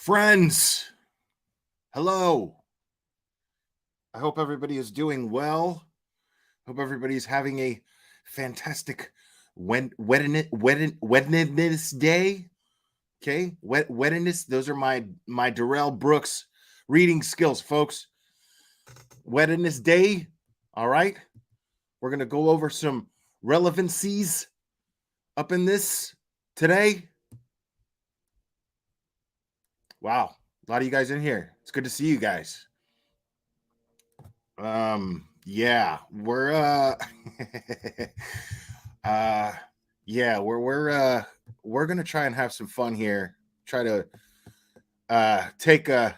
Friends, hello. I hope everybody is doing well. Hope everybody's having a fantastic Wednesday day. Okay, Wednesday. Those are my Darrell Brooks reading skills, folks. Wednesday. All right, we're gonna go over some relevancies up in this today. Wow, a lot of you guys in here. It's good to see you guys. Yeah, we're uh yeah, we're gonna try and have some fun here. Try to take a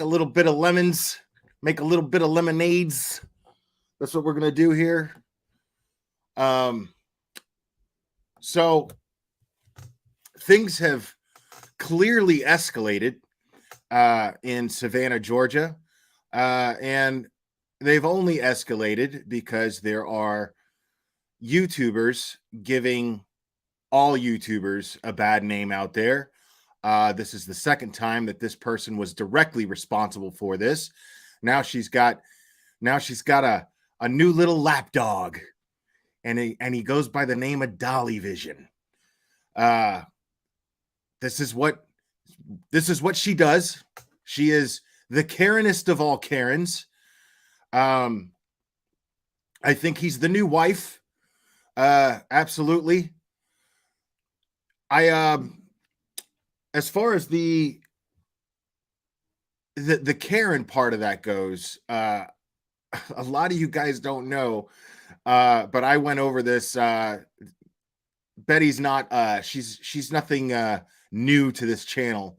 little bit of lemons, make a little bit of lemonades. That's what we're gonna do here. Um so things have clearly escalated in Savannah, Georgia. And they've only escalated because there are YouTubers giving all YouTubers a bad name out there. This is the second time that this person was directly responsible for this. Now she's got a new little lapdog, and he goes by the name of Dolly Vision. Uh, this is what she does. She is the Karenest of all Karens. I think he's the new wife. Absolutely. As far as the Karen part of that goes, a lot of you guys don't know, but I went over this. Betty's not. She's nothing new to this channel.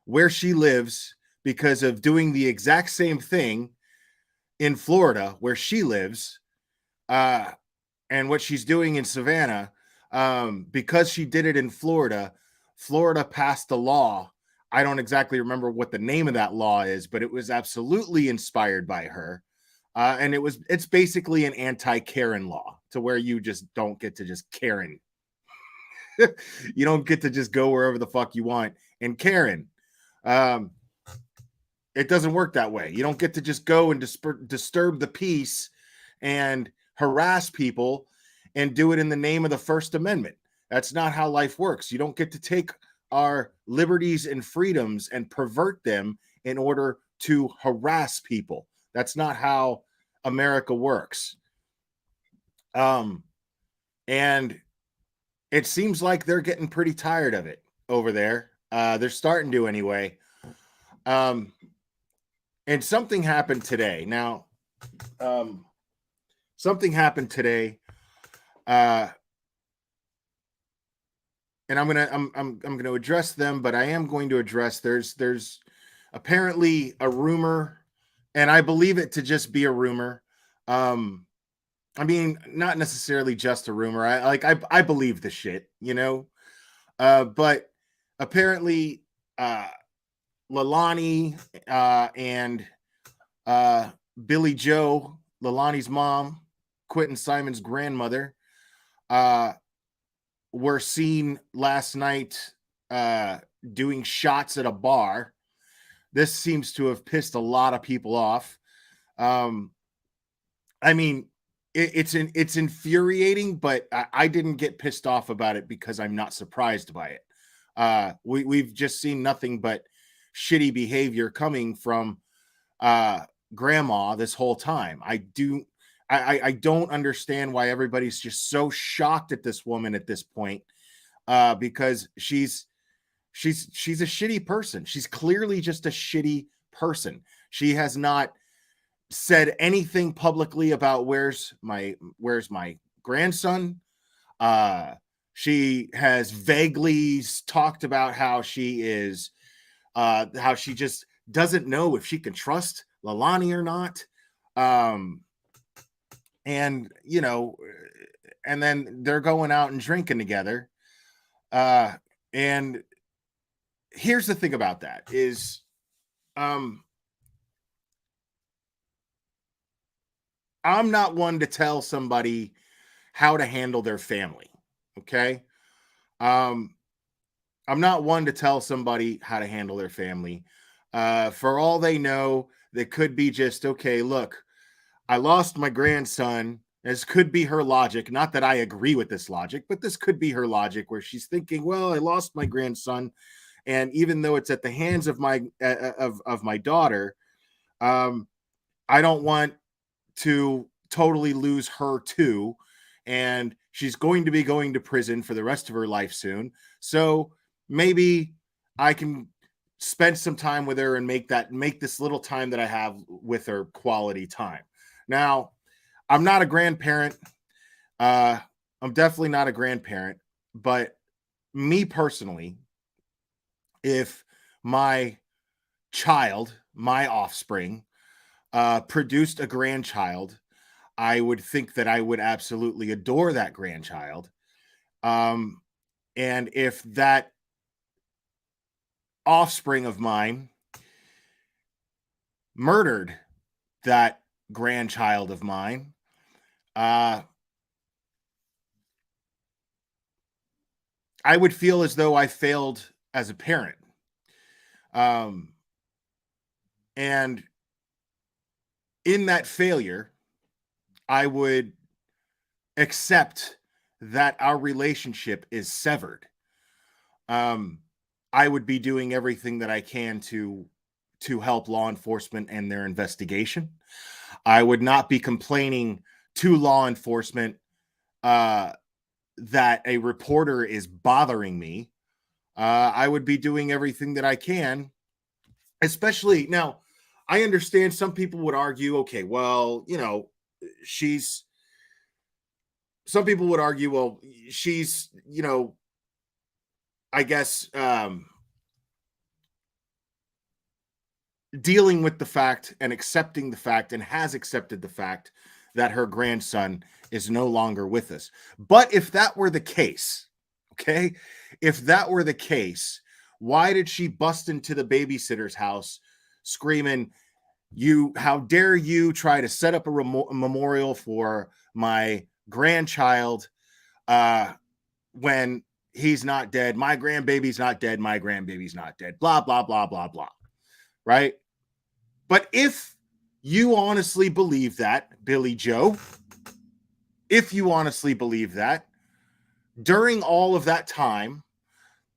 Where she lives, because of doing the exact same thing in Florida, where she lives, and what she's doing in Savannah, because she did it in Florida. Florida passed a law. I don't exactly remember what the name of that law is, but it was absolutely inspired by her. And it's basically an anti-Karen law, to where you just don't get to just Karen. You don't get to just go wherever the fuck you want and Karen. It doesn't work that way. You don't get to just go and disturb the peace and harass people and do it in the name of the First Amendment. That's not how life works. You don't get to take our liberties and freedoms and pervert them in order to harass people. That's not how America works. And it seems like they're getting pretty tired of it over there. They're starting to anyway. And something happened today. Now, something happened today. And I'm gonna address them, but I am going to address there's apparently a rumor, and I believe it to just be a rumor. I mean, not necessarily just a rumor. I believe the shit, you know. But apparently, Lalani and Billy Joe, Lalani's mom, Quentin Simon's grandmother, were seen last night doing shots at a bar. This seems to have pissed a lot of people off. I mean, it's infuriating, but I didn't get pissed off about it because I'm not surprised by it. We've just seen nothing but shitty behavior coming from grandma this whole time. I don't understand why everybody's just so shocked at this woman at this point, because she's a shitty person. She's clearly just a shitty person. She has not said anything publicly about where's my grandson. She has vaguely talked about how she is how she just doesn't know if she can trust Lalani or not. And you know, and then they're going out and drinking together. And here's the thing about that is, I'm not one to tell somebody how to handle their family. Okay. I'm not one to tell somebody how to handle their family. For all they know, they could be just, okay, look, I lost my grandson. This could be her logic. Not that I agree with this logic, but this could be her logic where she's thinking, well, I lost my grandson. And even though it's at the hands of my daughter, um, I don't want to totally lose her too. And she's going to be going to prison for the rest of her life soon. So maybe I can spend some time with her and make this little time that I have with her quality time. Now, I'm not a grandparent. Uh, I'm definitely not a grandparent, but me personally, if my child, my offspring, produced a grandchild, I would think that I would absolutely adore that grandchild. Um, and if that offspring of mine murdered that grandchild of mine, uh, I would feel as though I failed as a parent. Um, and in that failure, I would accept that our relationship is severed. Um, I would be doing everything that I can to help law enforcement and their investigation. I would not be complaining to law enforcement uh, that a reporter is bothering me. I would be doing everything that I can, especially now. I understand some people would argue, okay, well, she's, some people would argue, well, she's, I guess, dealing with the fact and accepting the fact and has accepted the fact that her grandson is no longer with us. But if that were the case, okay, if that were the case, why did she bust into the babysitter's house screaming, how dare you try to set up a memorial for my grandchild uh, when he's not dead? My grandbaby's not dead. My grandbaby's not dead. Blah, blah, blah, blah, blah. Right? But if you honestly believe that, Billy Joe, if you honestly believe that, during all of that time,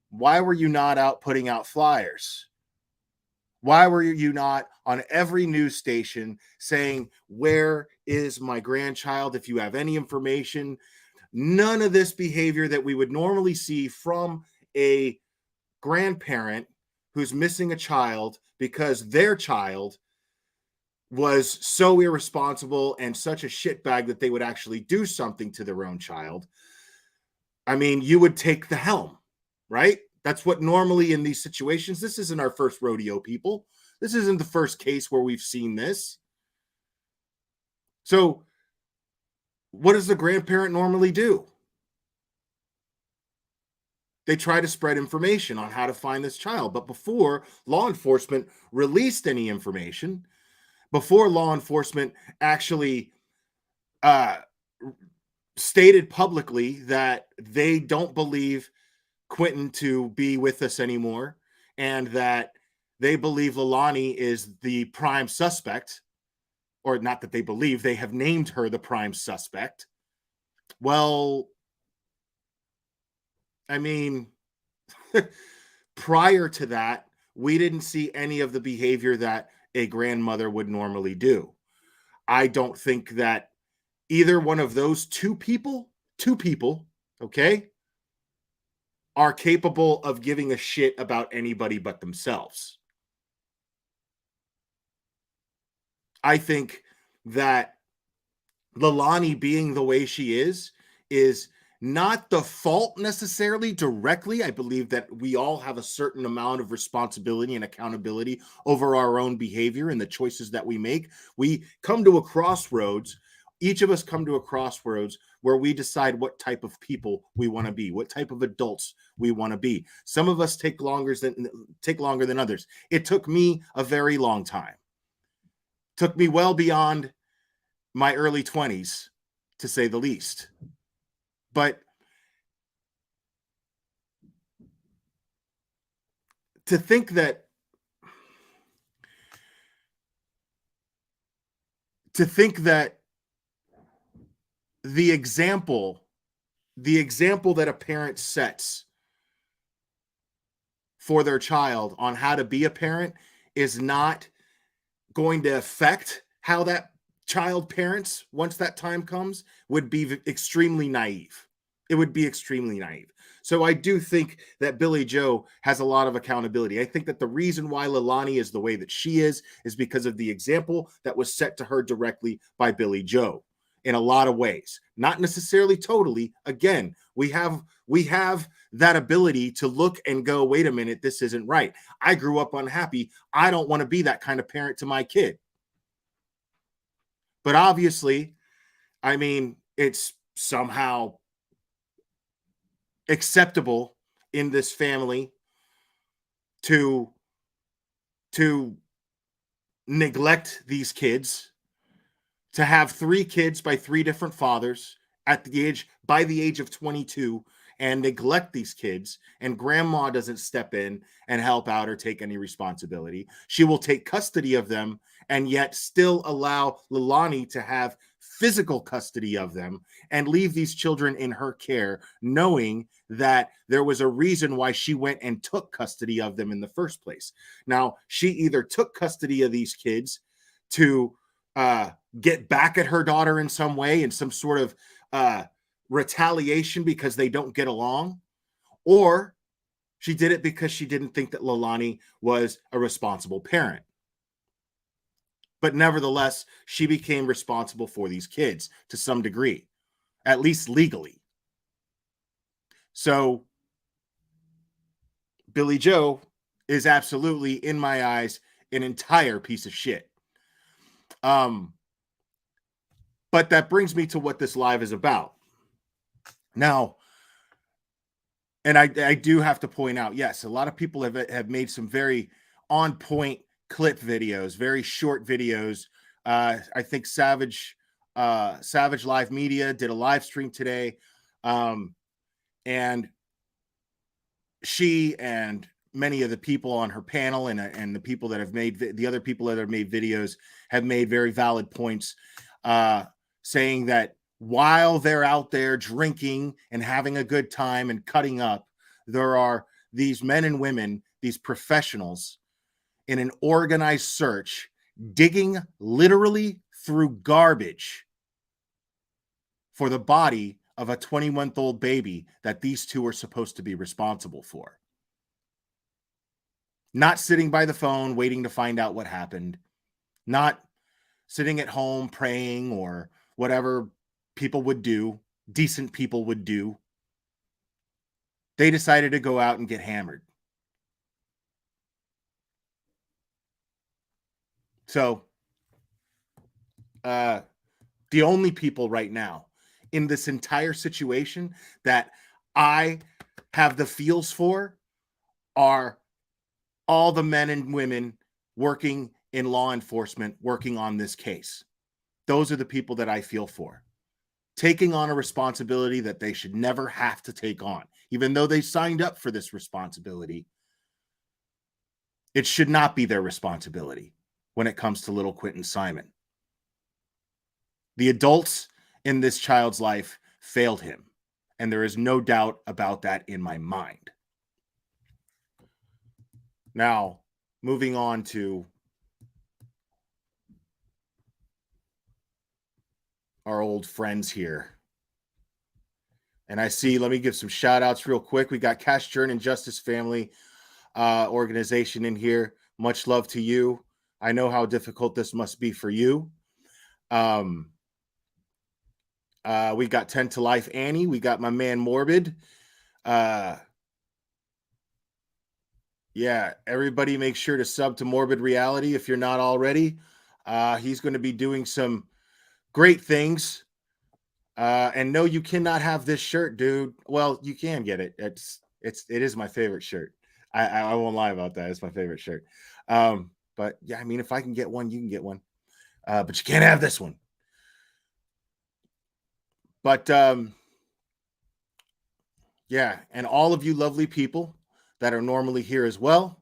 why were you not out putting out flyers? Why were you not on every news station saying, where is my grandchild? If you have any information, none of this behavior that we would normally see from a grandparent who's missing a child because their child was so irresponsible and such a shitbag that they would actually do something to their own child. I mean, you would take the helm, right? That's what normally in these situations, this isn't our first rodeo, people. This isn't the first case where we've seen this. So, what does the grandparent normally do? They try to spread information on how to find this child. But before law enforcement released any information, before law enforcement actually uh, stated publicly that they don't believe Quentin to be with us anymore and that they believe Lalani is the prime suspect, or not that they believe, they have named her the prime suspect. Well, I mean, prior to that, we didn't see any of the behavior that a grandmother would normally do. I don't think that either one of those two people, okay, are capable of giving a shit about anybody but themselves. I think that Lalani being the way she is not the fault necessarily directly. I believe that we all have a certain amount of responsibility and accountability over our own behavior and the choices that we make. We come to a crossroads. Each of us come to a crossroads where we decide what type of people we want to be, what type of adults we want to be. Some of us take longer than others. It took me a very long time. Took me well beyond my early 20s, to say the least. But to think that to think that the example the example that a parent sets for their child on how to be a parent is not going to affect how that child parents once that time comes would be extremely naive. It would be extremely naive. So I do think that Billy Joe has a lot of accountability. I think that the reason why Leilani is the way that she is because of the example that was set to her directly by Billy Joe in a lot of ways. Not necessarily totally. Again, we have that ability to look and go, wait a minute, this isn't right. I grew up unhappy. I don't want to be that kind of parent to my kid. But obviously, I mean, it's somehow acceptable in this family to to neglect these kids, to have three kids by three different fathers at the age by the age of 22 and neglect these kids, and grandma doesn't step in and help out or take any responsibility. She will take custody of them and yet still allow Leilani to have physical custody of them and leave these children in her care, knowing that there was a reason why she went and took custody of them in the first place. Now, she either took custody of these kids to get back at her daughter in some way, in some sort of retaliation because they don't get along, or she did it because she didn't think that Leilani was a responsible parent. But nevertheless, she became responsible for these kids to some degree, at least legally. So Billy Joe is absolutely, in my eyes, an entire piece of shit. But that brings me to what this live is about. Now, and I do have to point out, yes, a lot of people have made some very on point clip videos, very short videos. I think Savage Live Media did a live stream today, and she and many of the people on her panel and the people that have made the other people that have made videos have made very valid points, saying that while they're out there drinking and having a good time and cutting up, there are these men and women, these professionals, in an organized search, digging literally through garbage for the body of a 21-month-old baby that these two are supposed to be responsible for. Not sitting by the phone waiting to find out what happened, not sitting at home praying or whatever people would do, decent people would do. They decided to go out and get hammered. So, the only people right now in this entire situation that I have the feels for are all the men and women working in law enforcement, working on this case. Those are the people that I feel for, taking on a responsibility that they should never have to take on. Even though they signed up for this responsibility, it should not be their responsibility when it comes to little Quentin Simon. The adults in this child's life failed him, and there is no doubt about that in my mind. Now, moving on to our old friends here. And I see, let me give some shout outs real quick. We got Cash Journey and Justice Family organization in here. Much love to you. I know how difficult this must be for you. We got 10 to Life Annie. We got my man Morbid. Yeah, everybody make sure to sub to Morbid Reality if you're not already. He's going to be doing some great things. And no, you cannot have this shirt, dude. Well, you can get it. It is my favorite shirt. I won't lie about that. It's my favorite shirt. But yeah, I mean, if I can get one, you can get one. But you can't have this one. But yeah, and all of you lovely people that are normally here as well.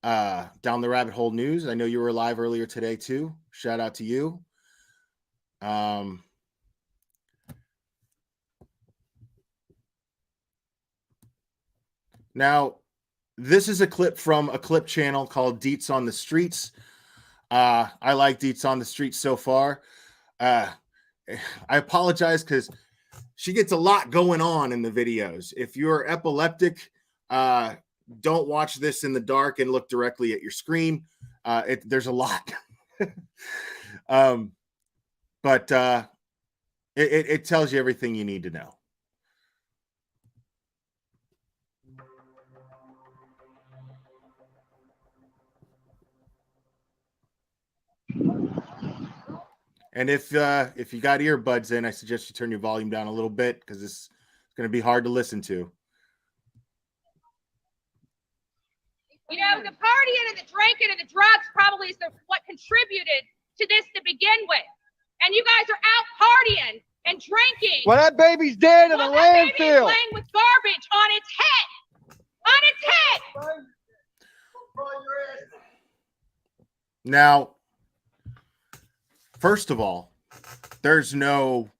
Down the Rabbit Hole News. I know you were live earlier today too. Shout out to you. Now, this is a clip from a clip channel called Deets on the Streets. I like Deets on the Streets so far. I apologize because she gets a lot going on in the videos. If you're epileptic, don't watch this in the dark and look directly at your screen. There's a lot. But it tells you everything you need to know. And if you got earbuds in, I suggest you turn your volume down a little bit because it's going to be hard to listen to. You know, the partying and the drinking and the drugs probably is what contributed to this to begin with. And you guys are out partying and drinking. Well, that baby's dead in a landfill. Baby is playing with garbage on its head. On its head. Now, first of all, there's no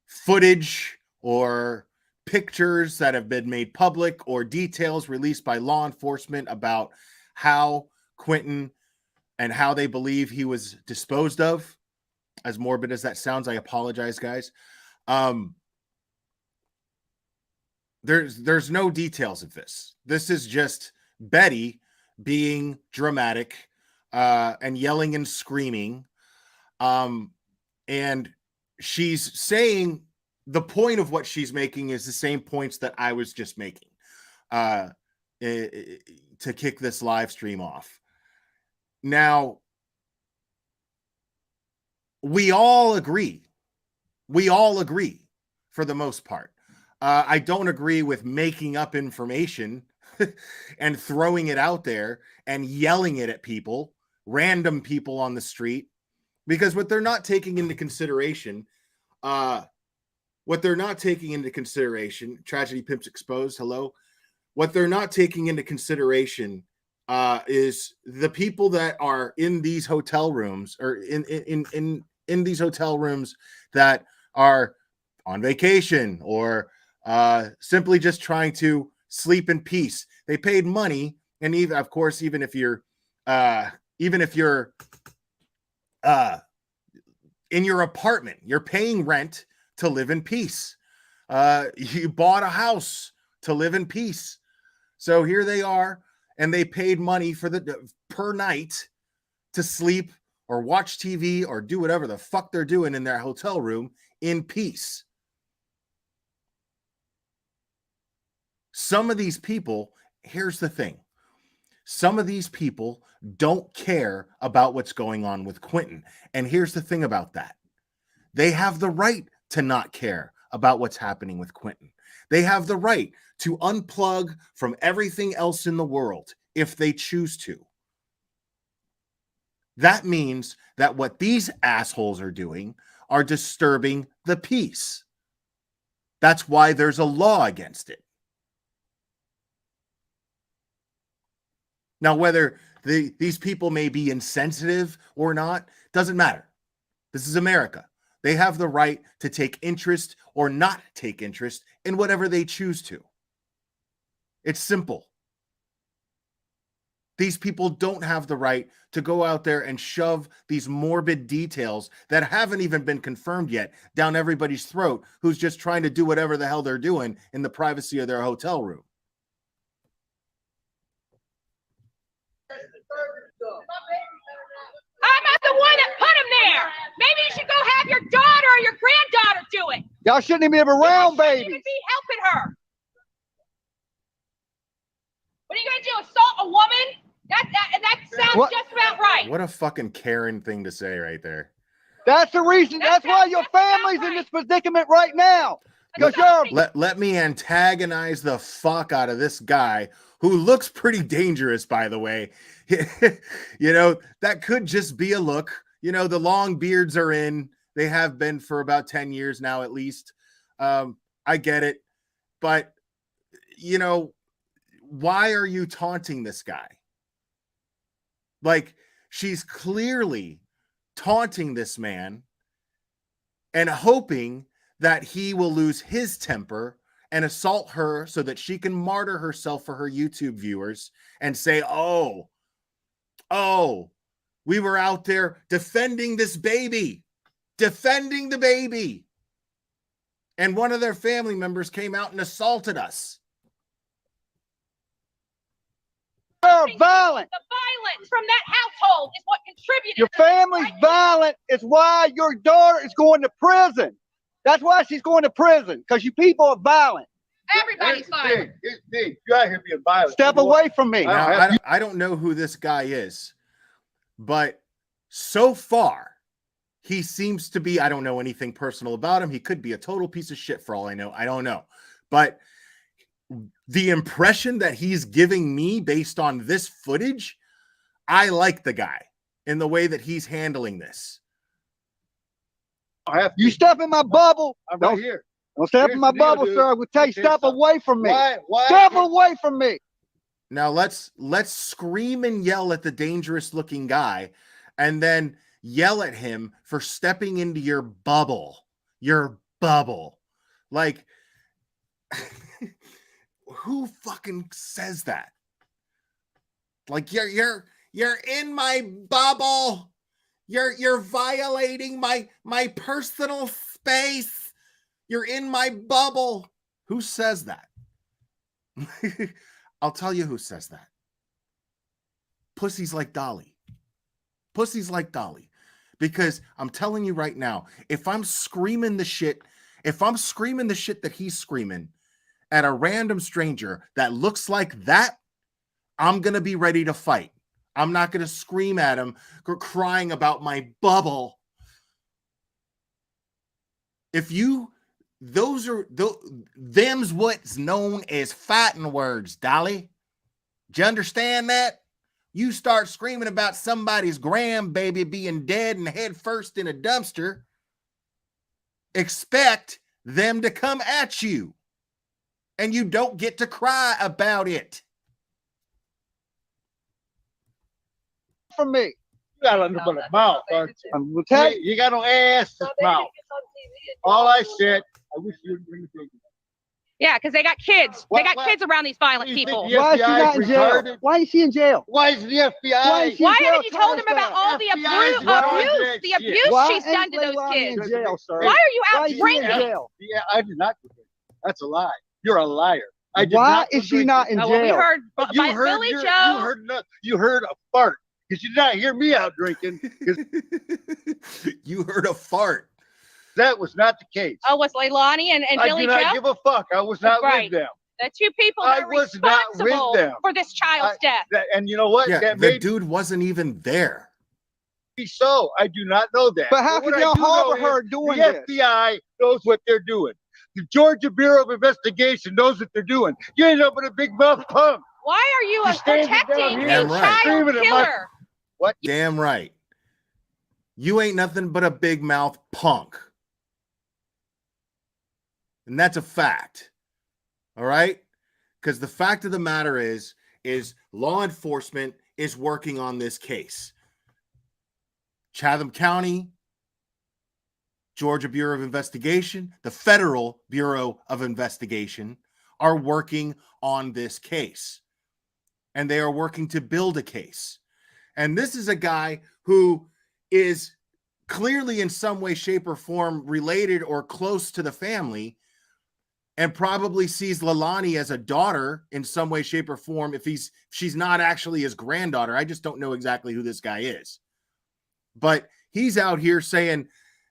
footage or pictures that have been made public or details released by law enforcement about how Quentin and how they believe he was disposed of. As morbid as that sounds, I apologize, guys. There's no details of this. This is just Betty being dramatic and yelling and screaming. And she's saying the point of what she's making is the same points that I was just making to kick this live stream off. Now, we all agree for the most part. I don't agree with making up information and throwing it out there and yelling it at people, random people on the street, because what they're not taking into consideration, Tragedy Pimps Exposed, hello. What they're not taking into consideration is the people that are in these hotel rooms or in these hotel rooms that are on vacation or simply just trying to sleep in peace. They paid money, and even if you're in your apartment, you're paying rent to live in peace. You bought a house to live in peace. So here they are, and they paid money for per night to sleep or watch TV or do whatever the fuck they're doing in their hotel room in peace. Some of these people, here's the thing. Some of these people don't care about what's going on with Quentin. And here's the thing about that. They have the right to not care about what's happening with Quentin. They have the right to unplug from everything else in the world if they choose to. That means that what these assholes are doing are disturbing the peace. That's why there's a law against it. Now, whether these people may be insensitive or not, doesn't matter. This is America. They have the right to take interest or not take interest in whatever they choose to. It's simple. These people don't have the right to go out there and shove these morbid details that haven't even been confirmed yet down everybody's throat who's just trying to do whatever the hell they're doing in the privacy of their hotel room. I'm not the one that put him there. Maybe you should go have your daughter or your granddaughter do it. Y'all shouldn't even be around, baby. You shouldn't even be helping her. What are you going to do, assault a woman? That sounds just about right. What a fucking Karen thing to say right there. That's the reason. That's why your family's in this predicament right now. Because let me antagonize the fuck out of this guy who looks pretty dangerous, by the way. You know, that could just be a look. You know, the long beards are in. They have been for about 10 years now, at least. I get it. But, you know, why are you taunting this guy? Like, she's clearly taunting this man and hoping that he will lose his temper and assault her so that she can martyr herself for her YouTube viewers and say, oh, we were out there defending this baby, defending the baby. And one of their family members came out and assaulted us. You're violent. The violence from that household is what contributed. Your to this family's right? violent. It's why your daughter is going to prison. That's why she's going to prison, because you people are violent. Everybody's violent. It's big. You out here being violent. Step away from me. Now, I don't know who this guy is, but so far, he seems to be, I don't know anything personal about him. He could be a total piece of shit for all I know. I don't know. But the impression that he's giving me based on this footage, I like the guy in the way that he's handling this. You step in my bubble. I'm right here. Don't step in Here's my the deal, bubble, dude. sir. I will tell you, Here's step something. away from me. Why? Step away from me. Now let's scream and yell at the dangerous looking guy and then yell at him for stepping into your bubble. Your bubble. Like, who fucking says that? Like, you're in my bubble. You're violating my personal space. You're in my bubble. Who says that? I'll tell you who says that. Pussies like Dolly. Pussies like Dolly. Because I'm telling you right now, if I'm screaming the shit that he's screaming at a random stranger that looks like that, I'm going to be ready to fight. I'm not going to scream at him crying about my bubble. Them's what's known as fighting words, Dolly. Do you understand that? You start screaming about somebody's grandbaby being dead and head first in a dumpster, expect them to come at you. And you don't get to cry about it. From me. You got a little bit of mouth, aren't you? I'm gonna tell you. You got no ass to mouth. All I said, I wish you would bring the baby. Yeah, because they got kids. What- They got what- kids around these violent You think people. the Why is she FBI not in jail? retarded? Why is she in jail? Why is the FBI? Why is she- Why jail haven't you told him trying to about all the FBI is abuse, running that the shit. abuse Why she's done to ain't those Leilani kids? in jail, sir? Why are you Why out is she in drinking? jail? Yeah, I did not. That's a lie. You're a liar. I did Why not is she drink not it. in Oh, well, we jail? heard But by Billy You Joe. heard no, you heard a fart because you did not hear me out drinking. You heard a fart. That was not the case. Oh, was Leilani and I Billy do not Joe? give a fuck. I was not Right. with them. The two people I that are was not with responsible them. for this child's death. And you know what? Yeah, That the may dude wasn't even there. be so. I do not know that. But how what can I y'all do know harbor is her doing the this? FBI knows what they're doing. The Georgia Bureau of Investigation knows what they're doing. You end up with a big mouth punk. Why are you You're standing down protecting here a Damn right. child screaming at my- killer? What? Damn right. You ain't nothing but a big mouth punk. And that's a fact. All right? Because the fact of the matter is law enforcement is working on this case. Chatham County, Georgia Bureau of Investigation, the Federal Bureau of Investigation are working on this case. And they are working to build a case. And this is a guy who is clearly in some way, shape, or form related or close to the family and probably sees Leilani as a daughter in some way, shape, or form if she's not actually his granddaughter. I just don't know exactly who this guy is. But he's out here saying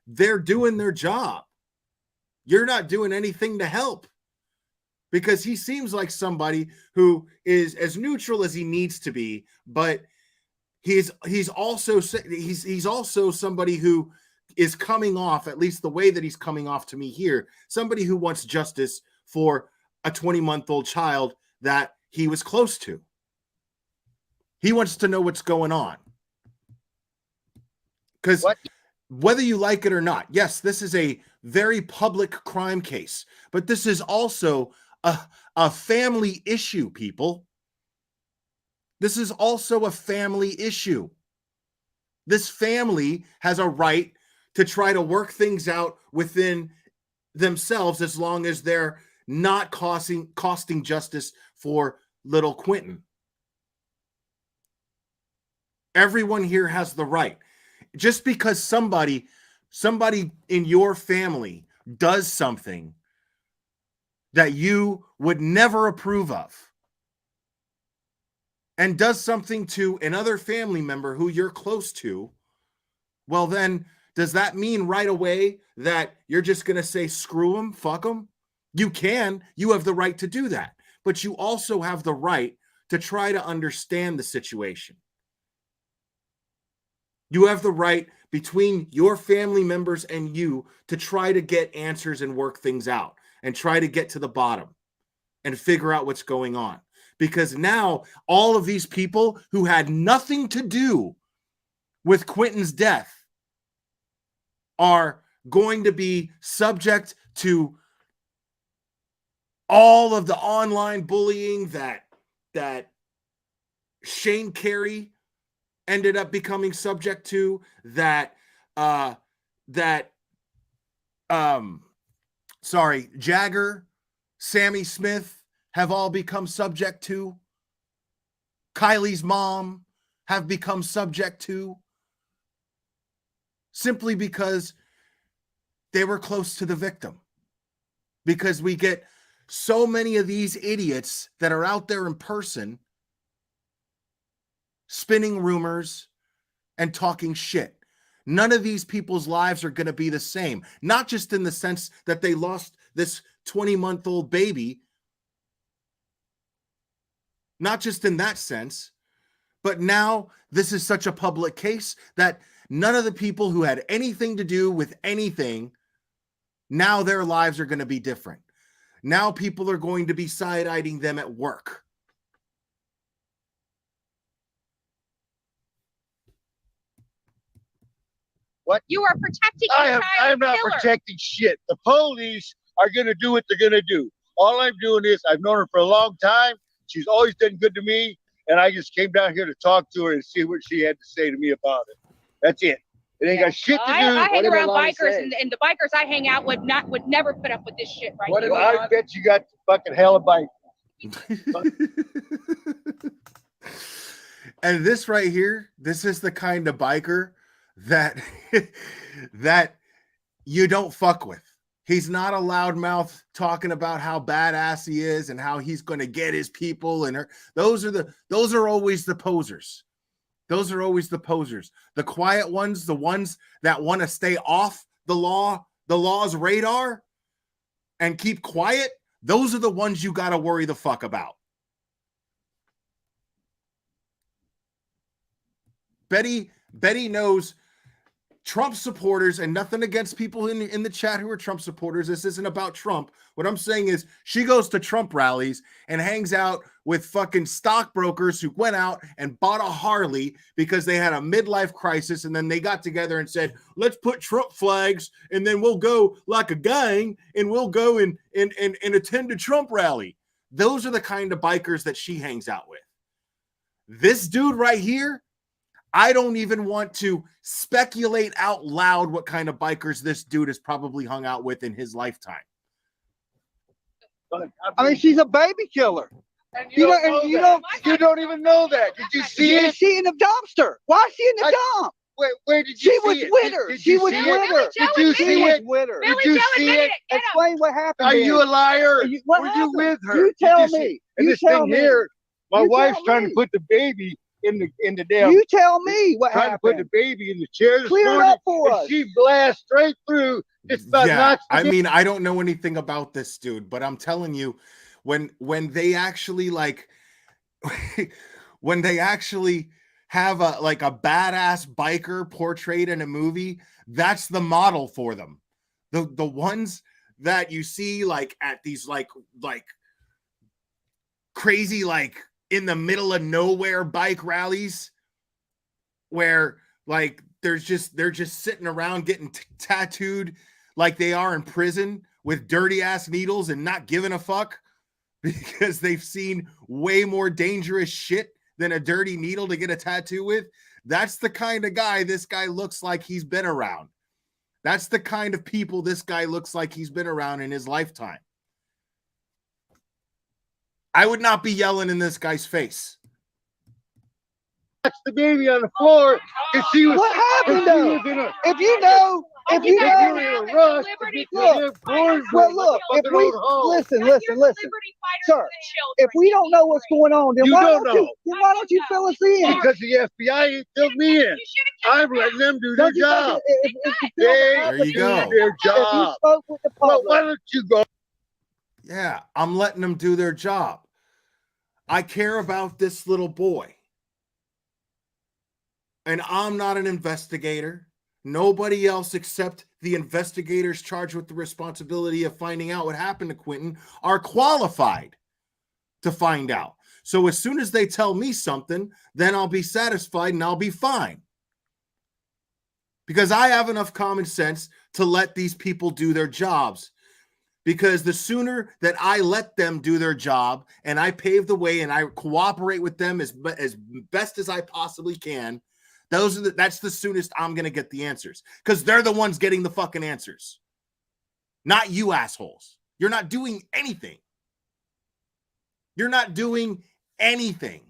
they're doing their job. You're not doing anything to help. Because he seems like somebody who is as neutral as he needs to be, but he's also somebody who is coming off, at least the way that he's coming off to me here, somebody who wants justice for a 20-month-old child that he was close to. He wants to know what's going on. Because whether you like it or not, yes, this is a very public crime case, but this is also a family issue, people. This is also a family issue. This family has a right to try to work things out within themselves as long as they're not costing justice for little Quentin. Everyone here has the right. Just because somebody in your family does something that you would never approve of and does something to another family member who you're close to, well then, does that mean right away that you're just going to say, screw them, fuck them? You can. You have the right to do that. But you also have the right to try to understand the situation. You have the right between your family members and you to try to get answers and work things out and try to get to the bottom and figure out what's going on. Because now all of these people who had nothing to do with Quentin's death are going to be subject to all of the online bullying that Shane Carey ended up becoming subject to, Jagger, Sammy Smith have all become subject to, Kylie's mom have become subject to, simply because they were close to the victim. Because we get so many of these idiots that are out there in person spinning rumors and talking shit. None of these people's lives are going to be the same. Not just in the sense that they lost this 20-month-old baby. Not just in that sense. But now this is such a public case that none of the people who had anything to do with anything, now their lives are going to be different. Now people are going to be side-eyeing them at work. What? You are protecting a child I'm not killer. protecting shit. The police are going to do what they're going to do. All I'm doing is, I've known her for a long time. She's always done good to me. And I just came down here to talk to her and see what she had to say to me about it. That's it. It ain't got shit to do. I hang What did around Lonnie bikers, say? and the bikers I hang out with would never put up with this shit right What here. did I bet you got fucking hell of bike. And this right here, this is the kind of biker that that you don't fuck with. He's not a loudmouth talking about how badass he is and how he's going to get his people. And those are always the posers. Those are always the posers. The quiet ones, the ones that want to stay off the law's radar and keep quiet. Those are the ones you got to worry the fuck about. Betty knows Trump supporters, and nothing against people in the chat who are Trump supporters. This isn't about Trump. What I'm saying is she goes to Trump rallies and hangs out with fucking stockbrokers who went out and bought a Harley because they had a midlife crisis, and then they got together and said, let's put Trump flags, and then we'll go like a gang, and we'll go and attend a Trump rally. Those are the kind of bikers that she hangs out with. This dude right here, I don't even want to speculate out loud what kind of bikers this dude has probably hung out with in his lifetime. I mean, she's a baby killer. And you don't even know that. Did you see it? She in the dumpster. Why is she in the dump? Where did you She see was it? with her. Did She you was see with it? her. Joe Did you admitted see She was it? with her. Billy you Joe see admitted it? it. Get him. Explain what happened. Are then. you a liar? What Were you happened? with her? You Did tell see- me. And You this tell thing me. here, my You wife's tell trying me. to put the baby in the damn. You tell me what trying to put the happened. baby in the chair this Clear it morning, up for and us. she blasts straight through. Just about Yeah, knocks the I mean, I don't know anything about this dude, but I'm telling you, when they actually when they actually have a badass biker portrayed in a movie, that's the model for them. The ones that you see at these crazy in the middle of nowhere bike rallies where they're just sitting around getting tattooed like they are in prison with dirty ass needles and not giving a fuck because they've seen way more dangerous shit than a dirty needle to get a tattoo with. That's the kind of guy this guy looks like he's been around. That's the kind of people this guy looks like he's been around in his lifetime. I would not be yelling in this guy's face. That's the baby on the floor. And she was, What happened though? If you know, look, well, look, if we listen, sir, if we don't know what's going on, then You why don't don't know. you? Then why don't you fill us in? because the FBI ain't filled me in. I'm letting them do their Don't you think job. if you They There you do go. their if you job. spoke with the Well, public, why don't you go? Yeah, I'm letting them do their job. I care about this little boy. And I'm not an investigator. Nobody else except the investigators charged with the responsibility of finding out what happened to Quentin are qualified to find out. So as soon as they tell me something, then I'll be satisfied and I'll be fine. Because I have enough common sense to let these people do their jobs. Because the sooner that I let them do their job and I pave the way and I cooperate with them as best as I possibly can, that's the soonest I'm going to get the answers. Because they're the ones getting the fucking answers. Not you assholes. You're not doing anything. You're not doing anything.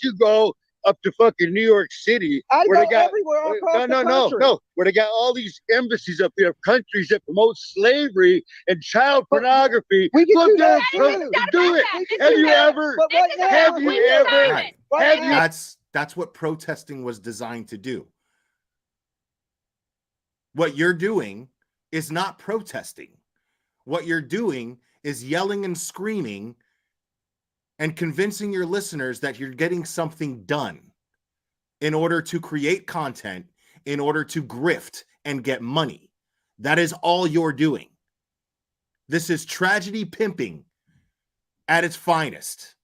You go up to fucking New York City, I where go they got everywhere across the country. no, where they got all these embassies up there of countries that promote slavery and child But pornography. we can Go do there that and too. do it. We can Have do you that. ever? But right now, Have you ever? Right. right Have now, you? That's what protesting was designed to do. What you're doing is not protesting. What you're doing is yelling and screaming and convincing your listeners that you're getting something done in order to create content, in order to grift and get money. That is all you're doing. This is tragedy pimping at its finest.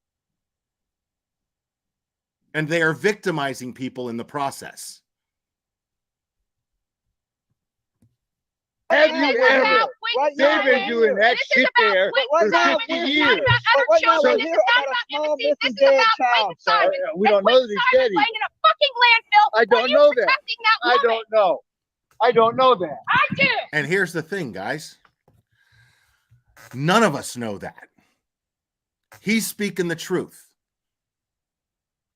And they are victimizing people in the process. Have you ever? Right They've now, been doing that shit there right for now, 50 we're years. But right now, we're here about a small missing dead child, sir. We don't know that he's dead. Laying in a fucking landfill. I don't while you're know that. protecting that I woman. don't know. I don't know that. I do. And here's the thing, guys. None of us know that. He's speaking the truth.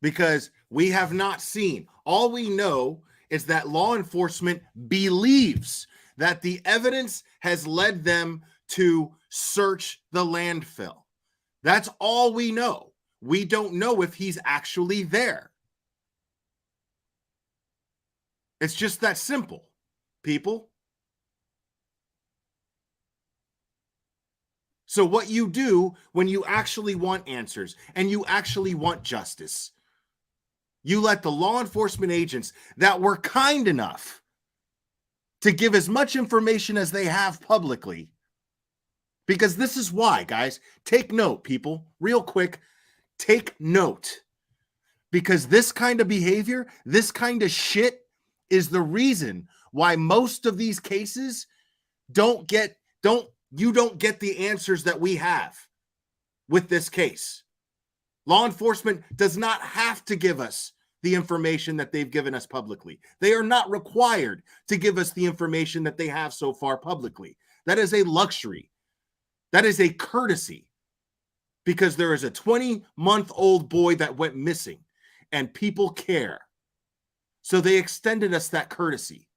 Because we have not seen. All we know is that law enforcement believes that the evidence has led them to search the landfill. That's all we know. We don't know if he's actually there. It's just that simple, people. So what you do when you actually want answers and you actually want justice, you let the law enforcement agents that were kind enough to give as much information as they have publicly. Because this is why, guys. Take note, people. Real quick, take note. Because this kind of behavior, this kind of shit is the reason why most of these cases you don't get the answers that we have with this case. Law enforcement does not have to give us the information that they've given us publicly. They are not required to give us the information that they have so far publicly. That is a luxury. That is a courtesy, because there is a 20-month-old boy that went missing and people care. So they extended us that courtesy.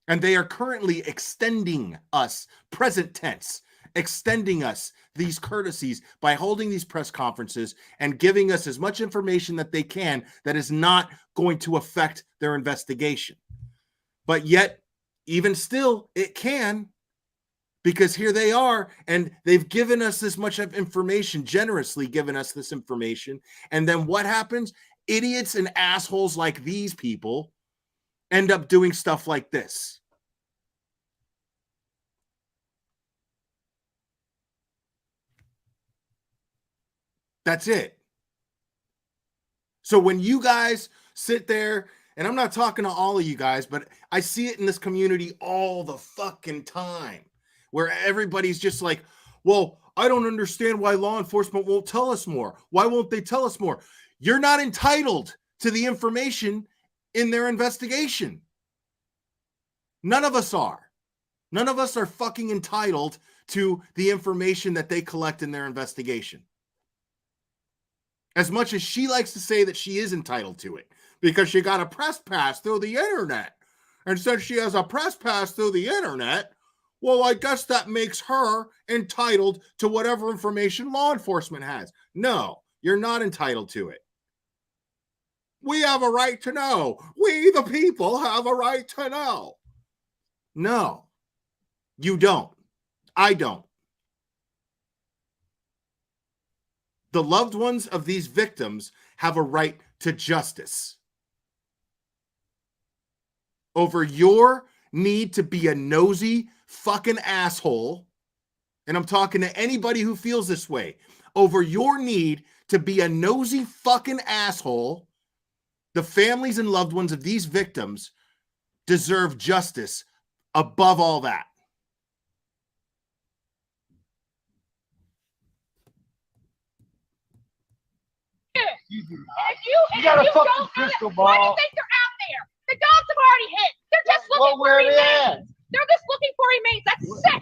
And they are currently extending us, present tense, extending us these courtesies by holding these press conferences and giving us as much information that they can that is not going to affect their investigation. But yet, even still, it can, because here they are, and they've given us this much of information, generously given us this information. And then what happens? Idiots and assholes like these people end up doing stuff like this. That's it. So when you guys sit there, and I'm not talking to all of you guys, but I see it in this community all the fucking time. where everybody's just like, well, I don't understand why law enforcement won't tell us more. Why won't they tell us more? You're not entitled to the information in their investigation. None of us are. None of us are fucking entitled to the information that they collect in their investigation. As much as she likes to say that she is entitled to it because she got a press pass through the internet. And since she has a press pass through the internet, well, I guess that makes her entitled to whatever information law enforcement has. No, you're not entitled to it. We have a right to know. We, the people, have a right to know. No, you don't. I don't. The loved ones of these victims have a right to justice. Over your need to be a nosy fucking asshole, and I'm talking to anybody who feels this way, over your need to be a nosy fucking asshole, the families and loved ones of these victims deserve justice above all that. If you got a don't fucking know crystal that, why do you ball. think they're out there? The dogs have already hit. They're just looking Well, for where they remains. at? They're just looking for remains. That's sick.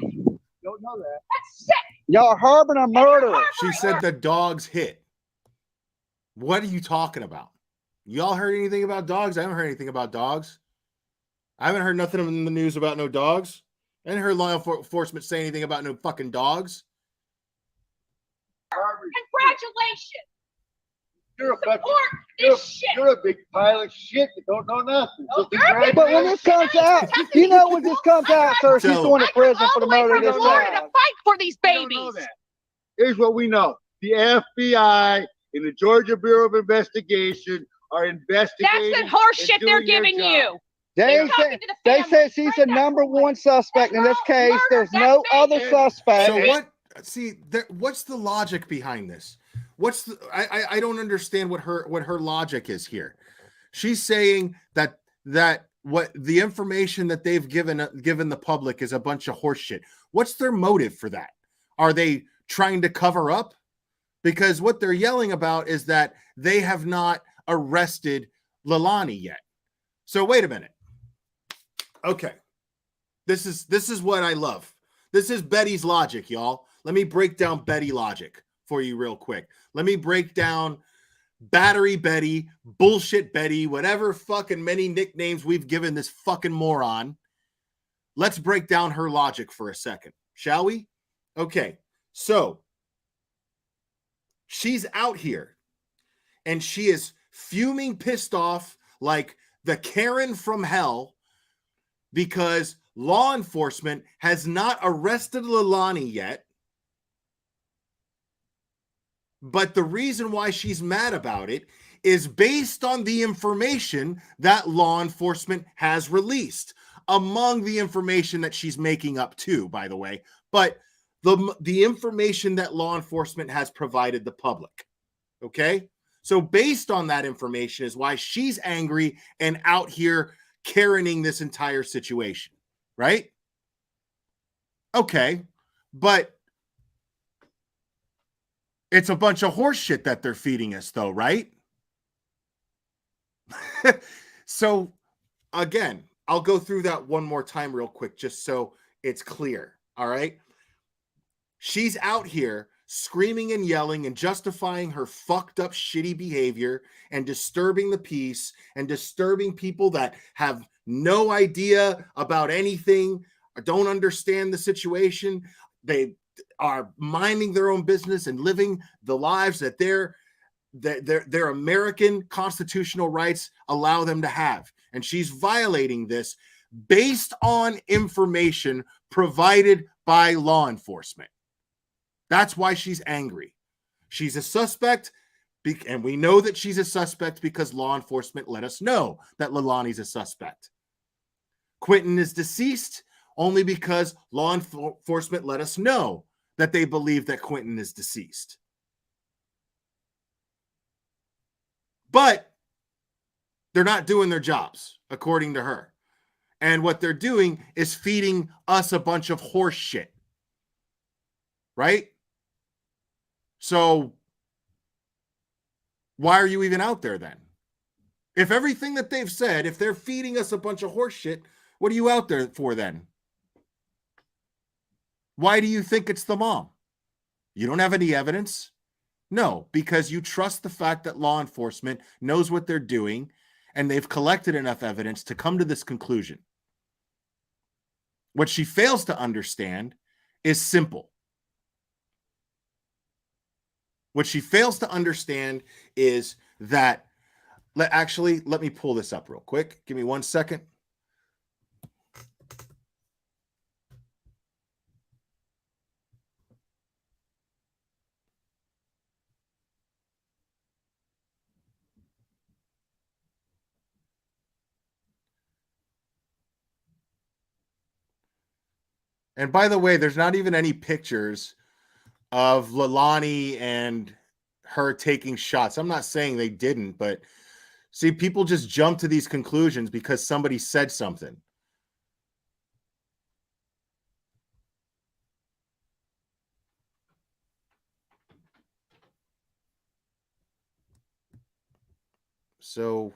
Don't know that. That's sick. Y'all are harboring a murderer. She said the dogs hit. What are you talking about? Y'all heard anything about dogs? I haven't heard anything about dogs. I haven't heard nothing in the news about no dogs. I haven't heard law enforcement say anything about no fucking dogs. Congratulations. You're a Support you're, this shit. you're a big pile of shit that don't know nothing. Oh, So you're a big But when this comes out, you know when this comes out, sir, she's So- going to prison for the murder of from this Florida to child. fight for these You don't know babies. that. Here's what we know. The FBI and the Georgia Bureau of Investigation are investigating. That's the horse and shit they're doing their giving job. you. They They're talking said to the they family. said she's the Bring that number boy. one suspect in this case. Murder, There's that's no me. other suspect. So what? See, what's the logic behind this? What's the? I don't understand what her logic is here. She's saying that what the information that they've given the public is a bunch of horse shit. What's their motive for that? Are they trying to cover up? Because what they're yelling about is that they have not arrested Leilani yet. So wait a minute. Okay. This is what I love. This is Betty's logic, y'all. Let me break down Betty logic for you real quick. Let me break down Battery Betty, Bullshit Betty, whatever fucking many nicknames we've given this fucking moron. Let's break down her logic for a second, shall we? Okay. So she's out here and she is fuming, pissed off like the Karen from hell because law enforcement has not arrested Leilani yet. But the reason why she's mad about it is based on the information that law enforcement has released. Among the information that she's making up too, by the way. But the information that law enforcement has provided the public. Okay? So based on that information is why she's angry and out here Karening this entire situation. Right? Okay. But it's a bunch of horse shit that they're feeding us, though, right? So, again, I'll go through that one more time real quick, just so it's clear, all right? She's out here screaming and yelling and justifying her fucked up, shitty behavior and disturbing the peace and disturbing people that have no idea about anything or don't understand the situation. They are minding their own business and living the lives that their American constitutional rights allow them to have. And she's violating this based on information provided by law enforcement. That's why she's angry. She's a suspect, and we know that she's a suspect because law enforcement let us know that Leilani's a suspect. Quentin is deceased only because law enforcement let us know that they believe that Quentin is deceased. But they're not doing their jobs, according to her. And what they're doing is feeding us a bunch of horse shit. right? So why are you even out there then? If everything that they've said, if they're feeding us a bunch of horse shit, what are you out there for then? Why do you think it's the mom? You don't have any evidence? No, because you trust the fact that law enforcement knows what they're doing and they've collected enough evidence to come to this conclusion. What she fails to understand is simple. What she fails to understand is that, let me pull this up real quick. Give me 1 second. And by the way, there's not even any pictures of Leilani and her taking shots. I'm not saying they didn't, but see, people just jump to these conclusions because somebody said something. So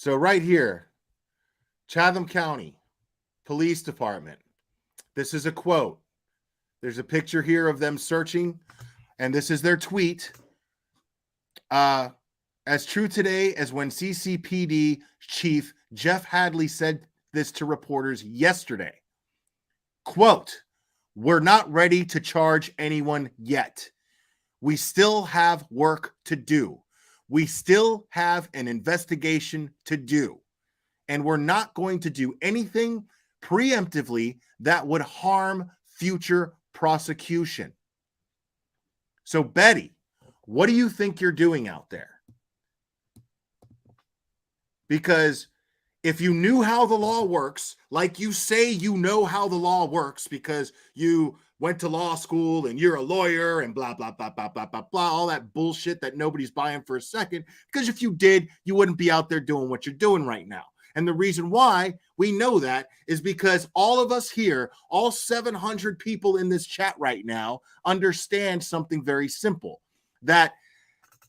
right here, Chatham County Police Department. This is a quote. There's a picture here of them searching, and this is their tweet. As true today as when CCPD Chief Jeff Hadley said this to reporters yesterday. Quote, "We're not ready to charge anyone yet. We still have work to do. We still have an investigation to do. And we're not going to do anything preemptively that would harm future prosecution." So, Betty, what do you think you're doing out there? Because if you knew how the law works, like you say you know how the law works because you went to law school and you're a lawyer and blah, blah, blah, blah, blah, blah, blah, all that bullshit that nobody's buying for a second, because if you did, you wouldn't be out there doing what you're doing right now. And the reason why we know that is because all of us here, all 700 people in this chat right now, understand something very simple, that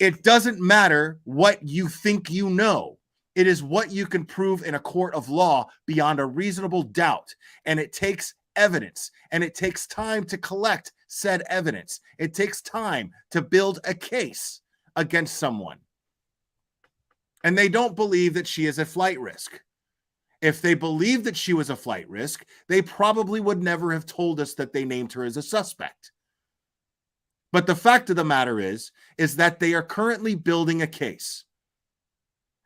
it doesn't matter what you think you know. It is what you can prove in a court of law beyond a reasonable doubt. And it takes evidence, and it takes time to collect said evidence. It takes time to build a case against someone. And they don't believe that she is a flight risk. If they believed that she was a flight risk, they probably would never have told us that they named her as a suspect. But the fact of the matter is that they are currently building a case.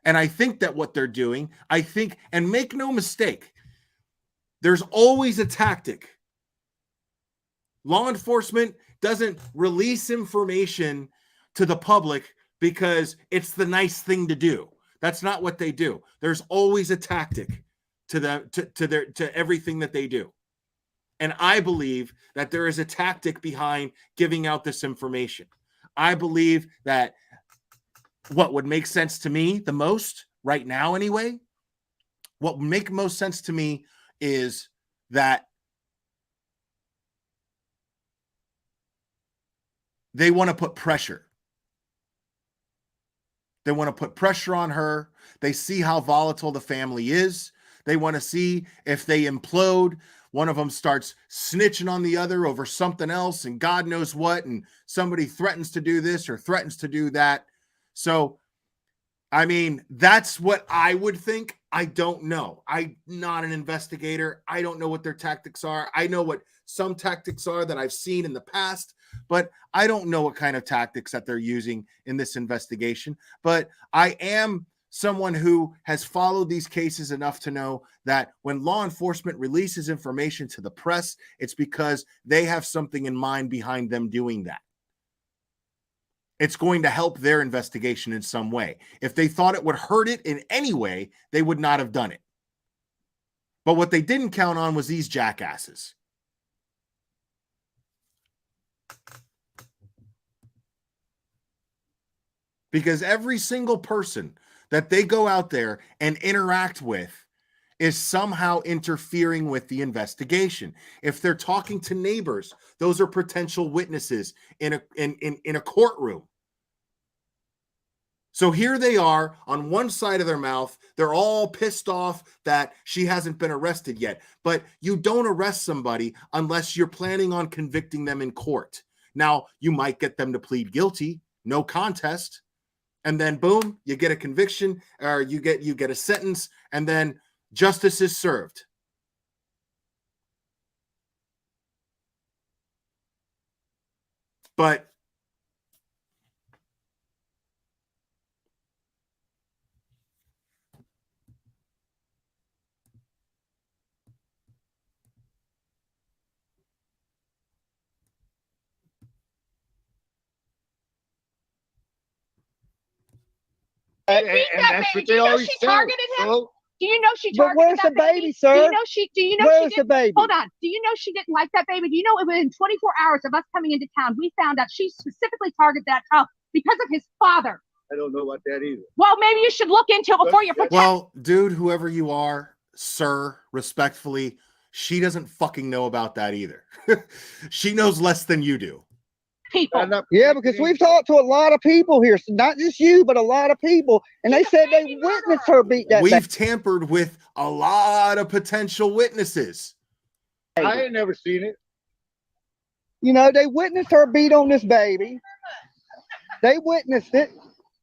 And I think that what they're doing, and make no mistake, there's always a tactic. Law enforcement doesn't release information to the public because it's the nice thing to do. That's not what they do. There's always a tactic to everything that they do. And I believe that there is a tactic behind giving out this information. I believe that what would make sense to me the most right now anyway, what would make most sense to me is that they want to put pressure. They want to put pressure on her. They see how volatile the family is. They want to see if they implode. One of them starts snitching on the other over something else and God knows what, and somebody threatens to do this or threatens to do that. So, I mean, that's what I would think. I don't know. I'm not an investigator. I don't know what their tactics are. I know what some tactics are that I've seen in the past, but I don't know what kind of tactics that they're using in this investigation. But I am someone who has followed these cases enough to know that when law enforcement releases information to the press, it's because they have something in mind behind them doing that. It's going to help their investigation in some way. If they thought it would hurt it in any way, they would not have done it. But what they didn't count on was these jackasses. Because every single person that they go out there and interact with is somehow interfering with the investigation. If they're talking to neighbors, those are potential witnesses in a courtroom. So here they are on one side of their mouth. They're all pissed off that she hasn't been arrested yet. But you don't arrest somebody unless you're planning on convicting them in court. Now, you might get them to plead guilty, no contest, and then boom, you get a conviction, or you get a sentence, and then justice is served. But and that's what they always she say. targeted him? So, Do you know she But targeted where's that the baby, Do sir? you know she? Do you know Where's she the didn't? baby? Hold on. Do you know she didn't like that baby? Do you know within 24 hours of us coming into town, we found out she specifically targeted that child because of his father? I don't know about that either. Well, maybe you should look into it before you protect. well, dude, whoever you are, sir, respectfully, she doesn't fucking know about that either. She knows less than you do. people. Yeah, because we've talked to a lot of people here, so not just you, but a lot of people, and they said they witnessed her beat that We've tampered with a lot of potential witnesses. I ain't never seen it. You know, they witnessed her beat on this baby. They witnessed it.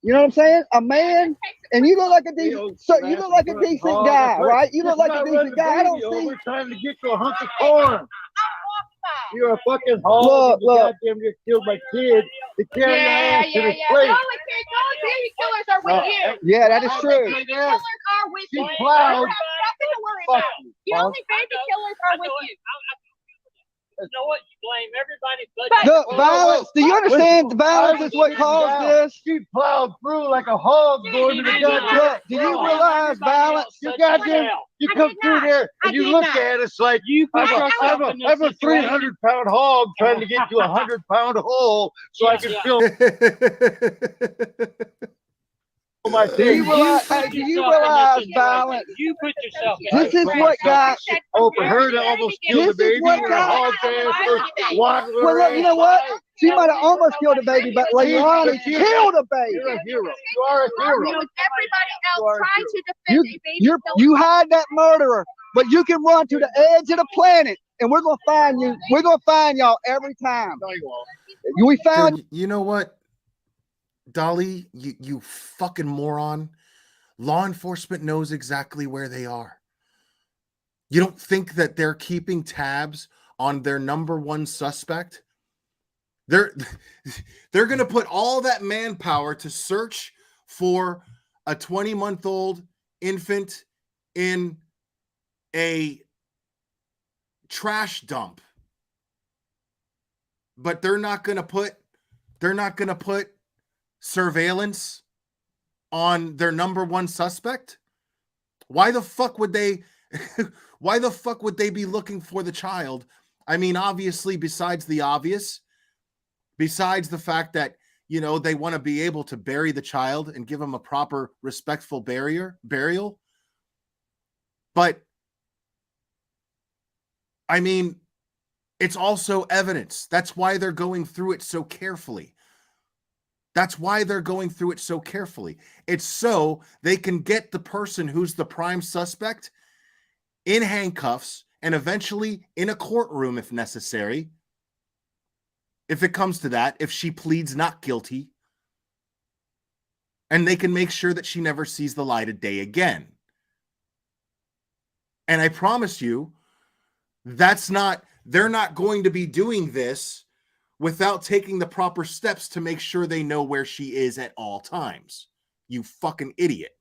You know what I'm saying? A man, and you look like a decent, so you look like a decent guy, right? You look like a decent guy. I don't see. We're trying to get to a hunk of corn. You're a fucking hog. You goddamn just killed my kid. The carry Yeah. to the The place. only baby killers are with you. Yeah, that is The true. only baby killers are with She you. plowed. You have nothing to worry Fuck about. you, The punk. only baby killers are with you. You know what? You blame everybody but Look, violence. Do you understand? Violence is what caused this. She plowed through like a hog going to the goddamn. Look, do you realize violence? You goddamn. You come through there and you look at us like you put yourself I'm in a this 300-pound hog trying to get to a 100-pound hole so I can fill my Do thing. you realize violence? You put yourself in This is what got. Oh, for her to almost kill the This is baby what or a got- hog ass waddle Well, look, you know what? around. She might have almost killed the baby, but Leilani killed the baby. You're a hero. You are a hero. With everybody You are else a trying hero. to defend a baby You hide that murderer, but you can run to the edge of the planet, and we're gonna find you. We're gonna find y'all every time. No, you won't. We found. Dude, you know what, Dolly, you fucking moron. Law enforcement knows exactly where they are. You don't think that they're keeping tabs on their number one suspect? They're going to put all that manpower to search for a 20-month-old infant in a trash dump. But they're not going to put surveillance on their number one suspect. Why the fuck would they be looking for the child? I mean, obviously, besides the obvious, besides the fact that, you know, they want to be able to bury the child and give him a proper respectful burial. But I mean, it's also evidence. That's why they're going through it so carefully. It's so they can get the person who's the prime suspect in handcuffs and eventually in a courtroom if necessary. If it comes to that, if she pleads not guilty, and they can make sure that she never sees the light of day again. And I promise you, they're not going to be doing this without taking the proper steps to make sure they know where she is at all times. You fucking idiot.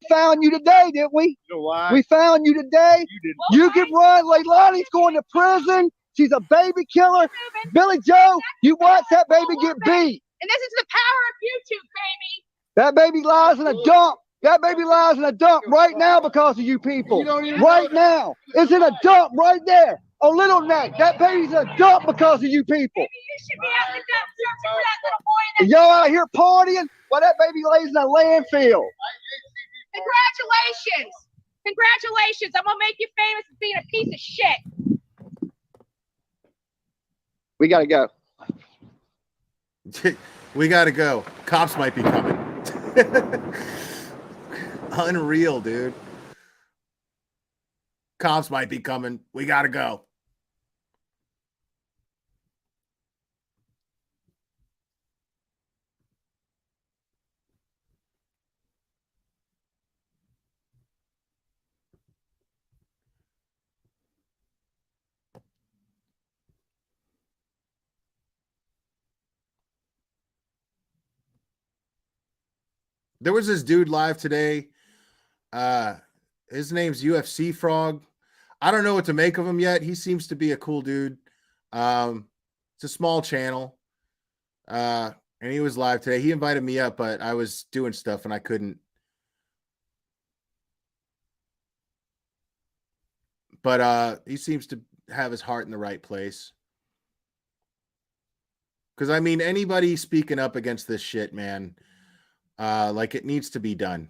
Found you today, didn't we? You know why? We found you today. You didn't. You can run. Leilani's going to prison. She's a baby killer. Billy Joe, you watch that baby get beat. And this is the power of YouTube, baby. That baby lies in a dump. That baby lies in a dump right now because of you people. Right now. It's in a dump right there. on Little Neck. That baby's a dump because of you people. Maybe you should be out in the dump searching for that little boy. And y'all out here partying while that baby lays in a landfill. Congratulations. Congratulations. I'm going to make you famous as being a piece of shit. We got to go. We got to go. Cops might be coming. Unreal, dude. Cops might be coming. We got to go. There was this dude live today. His name's UFC Frog. I don't know what to make of him yet. He seems to be a cool dude. It's a small channel. And he was live today. He invited me up, but I was doing stuff and I couldn't. But he seems to have his heart in the right place. Because, I mean, anybody speaking up against this shit, man, like it needs to be done.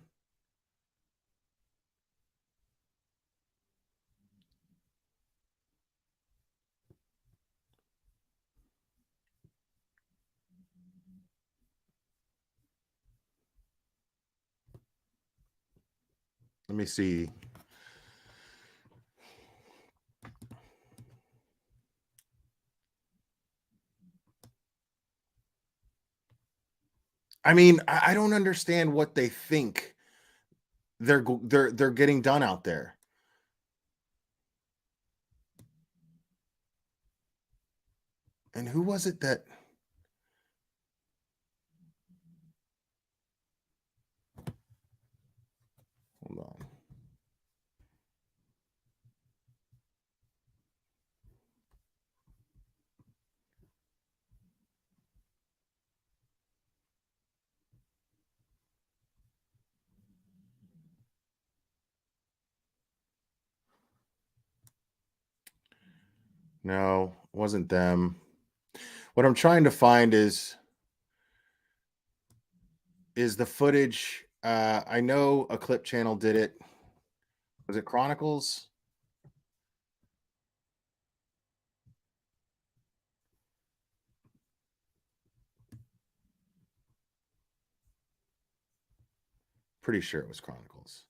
Let me see. I mean, I don't understand what they think they're getting done out there. And who was it that? Hold on. No, it wasn't them. What I'm trying to find is the footage. I know a clip channel did it. Was it Chronicles? Pretty sure it was Chronicles.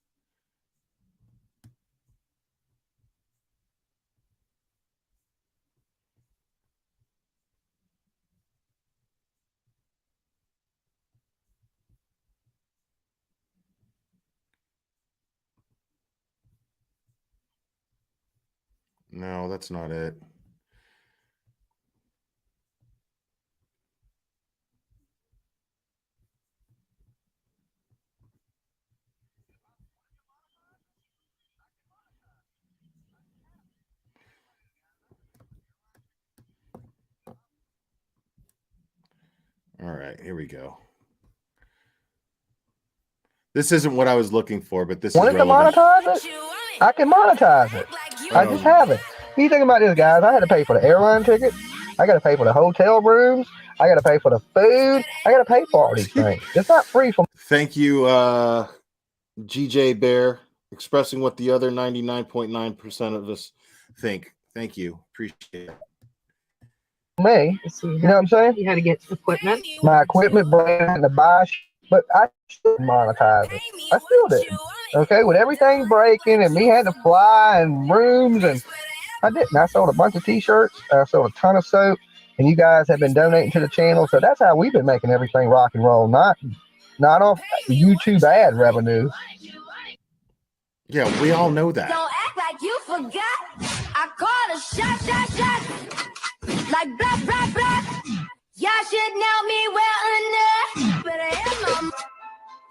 No, that's not it. All right, here we go. This isn't what I was looking for, but this is Wanted to relevant. monetize it? I can monetize it. I just haven't. You think about this, guys. I had to pay for the airline tickets. I got to pay for the hotel rooms. I got to pay for the food. I got to pay for all these things. It's not free for me. Thank you, GJ Bear, expressing what the other 99.9% of us think. Thank you. Appreciate it. You know what I'm saying? You had to get equipment. My equipment brand to buy, but I still monetize it. I still didn't. Okay, with everything breaking and me had to fly and rooms, and I didn't. I sold a bunch of t-shirts. I sold a ton of soap, and you guys have been donating to the channel. So that's how we've been making everything rock and roll, not off YouTube ad revenue. Yeah, we all know that. Don't act like you forgot. I called a shot. Like blah, blah, blah. Y'all should know me well enough. But I am my...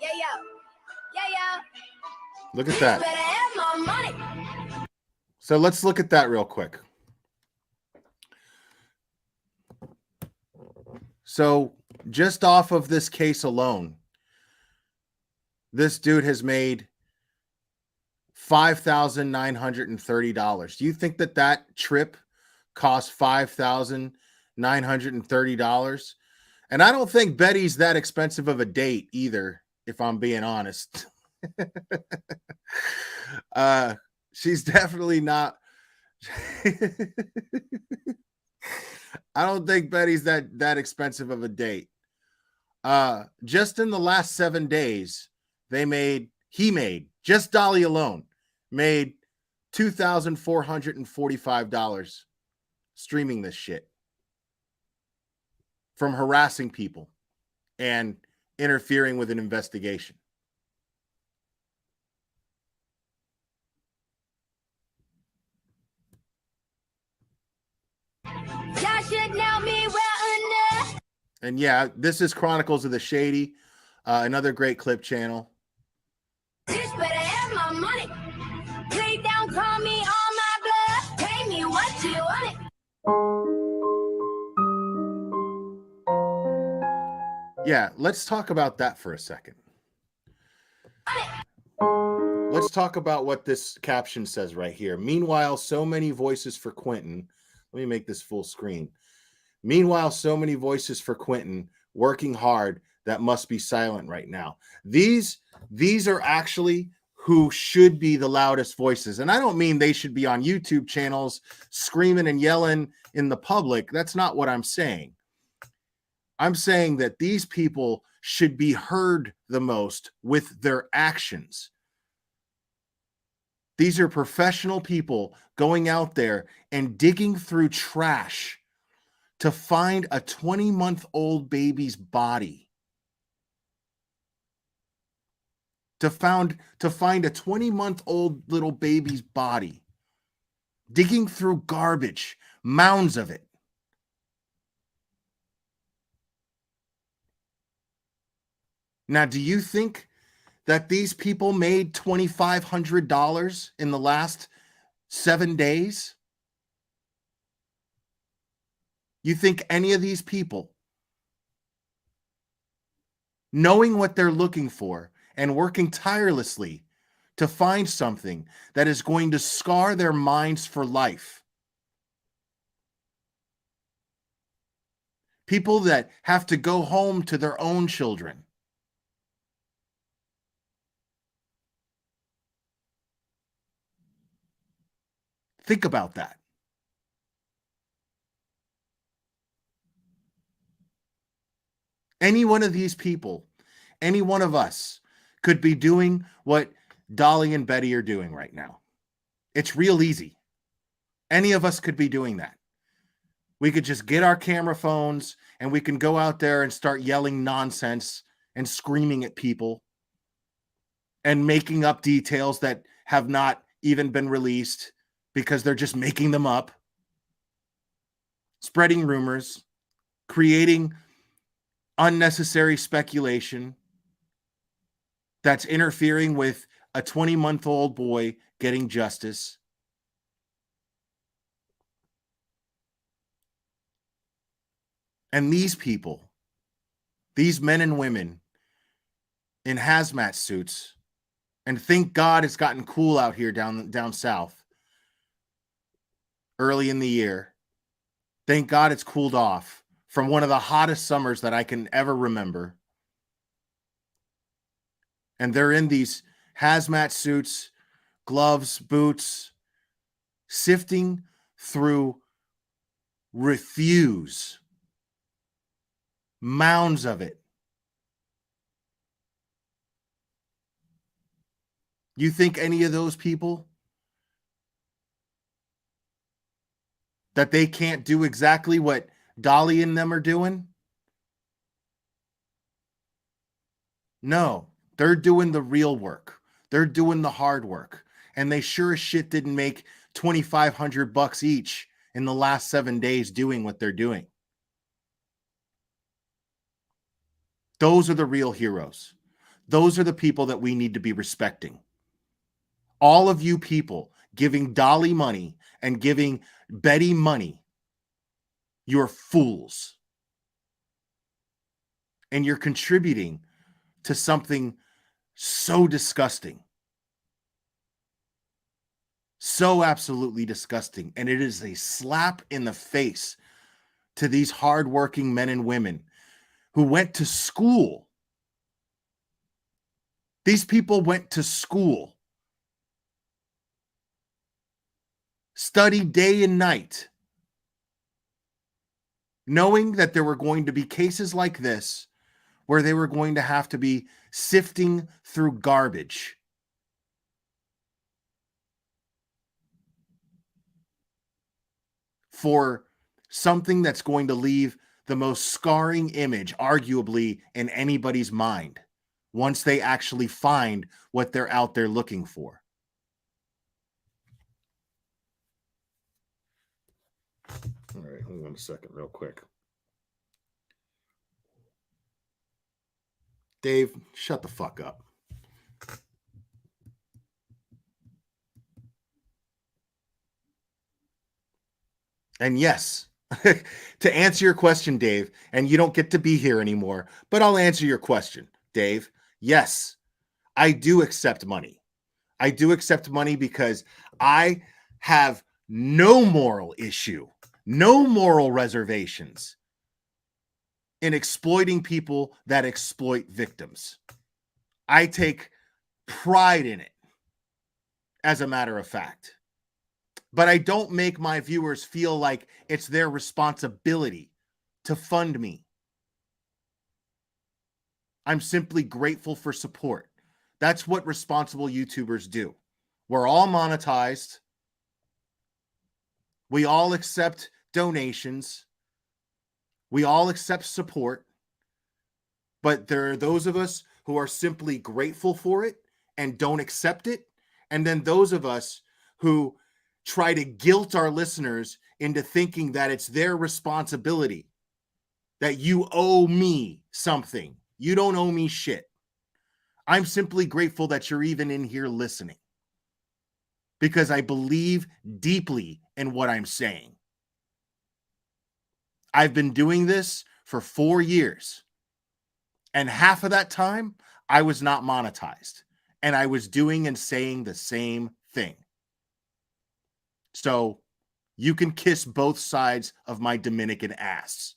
Yeah. Look at that. But I am my money. So let's look at that real quick. So just off of this case alone, this dude has made $5,930. Do you think that that trip cost $5,930? And I don't think Betty's that expensive of a date either, if I'm being honest. She's definitely not. I don't think Betty's that expensive of a date. Just in the last 7 days, just Dolly alone made $2,445 streaming this shit from harassing people and interfering with an investigation. Y'all should know me well enough. And yeah, this is Chronicles of the Shady, another great clip channel. Just better have my money. Please don't call me on my blood. Pay me what you want it. Yeah, let's talk about that for a second. Let's talk about what this caption says right here. Meanwhile, so many voices for Quentin. Let me make this full screen. Meanwhile, so many voices for Quentin working hard that must be silent right now. These are actually who should be the loudest voices. And I don't mean they should be on YouTube channels screaming and yelling in the public. That's not what I'm saying. I'm saying that these people should be heard the most with their actions. These are professional people going out there and digging through trash to find a 20-month-old baby's body. To find a 20-month-old little baby's body. Digging through garbage, mounds of it. Now, do you think that these people made $2,500 in the last 7 days? You think any of these people, knowing what they're looking for and working tirelessly to find something that is going to scar their minds for life, people that have to go home to their own children, think about that. Any one of these people, any one of us could be doing what Dolly and Betty are doing right now. It's real easy. Any of us could be doing that. We could just get our camera phones and we can go out there and start yelling nonsense and screaming at people and making up details that have not even been released because they're just making them up, spreading rumors, creating unnecessary speculation that's interfering with a 20-month-old boy getting justice. And these people, these men and women in hazmat suits, and thank God it's gotten cool out here down south early in the year. Thank God it's cooled off from one of the hottest summers that I can ever remember. And they're in these hazmat suits, gloves, boots, sifting through refuse, mounds of it. You think any of those people that they can't do exactly what Dolly and them are doing? No, they're doing the real work. They're doing the hard work. And they sure as shit didn't make $2,500 each in the last 7 days doing what they're doing. Those are the real heroes. Those are the people that we need to be respecting. All of you people giving Dolly money and giving Betty money, you're fools. And you're contributing to something so disgusting. So absolutely disgusting. And it is a slap in the face to these hardworking men and women who went to school. These people went to school, studied day and night, knowing that there were going to be cases like this where they were going to have to be sifting through garbage. For something that's going to leave the most scarring image, arguably, in anybody's mind once they actually find what they're out there looking for. All right, hold on a second, real quick. Dave, shut the fuck up. And yes, to answer your question, Dave, and you don't get to be here anymore, but I'll answer your question, Dave. Yes, I do accept money. I do accept money because I have no moral issue, no moral reservations in exploiting people that exploit victims. I take pride in it, as a matter of fact. But I don't make my viewers feel like it's their responsibility to fund me. I'm simply grateful for support. That's what responsible YouTubers do. We're all monetized. We all accept donations. We all accept support. But there are those of us who are simply grateful for it and don't accept it. And then those of us who try to guilt our listeners into thinking that it's their responsibility, that you owe me something. You don't owe me shit. I'm simply grateful that you're even in here listening because I believe deeply in what I'm saying. I've been doing this for 4 years, and half of that time I was not monetized, and I was doing and saying the same thing. So you can kiss both sides of my Dominican ass.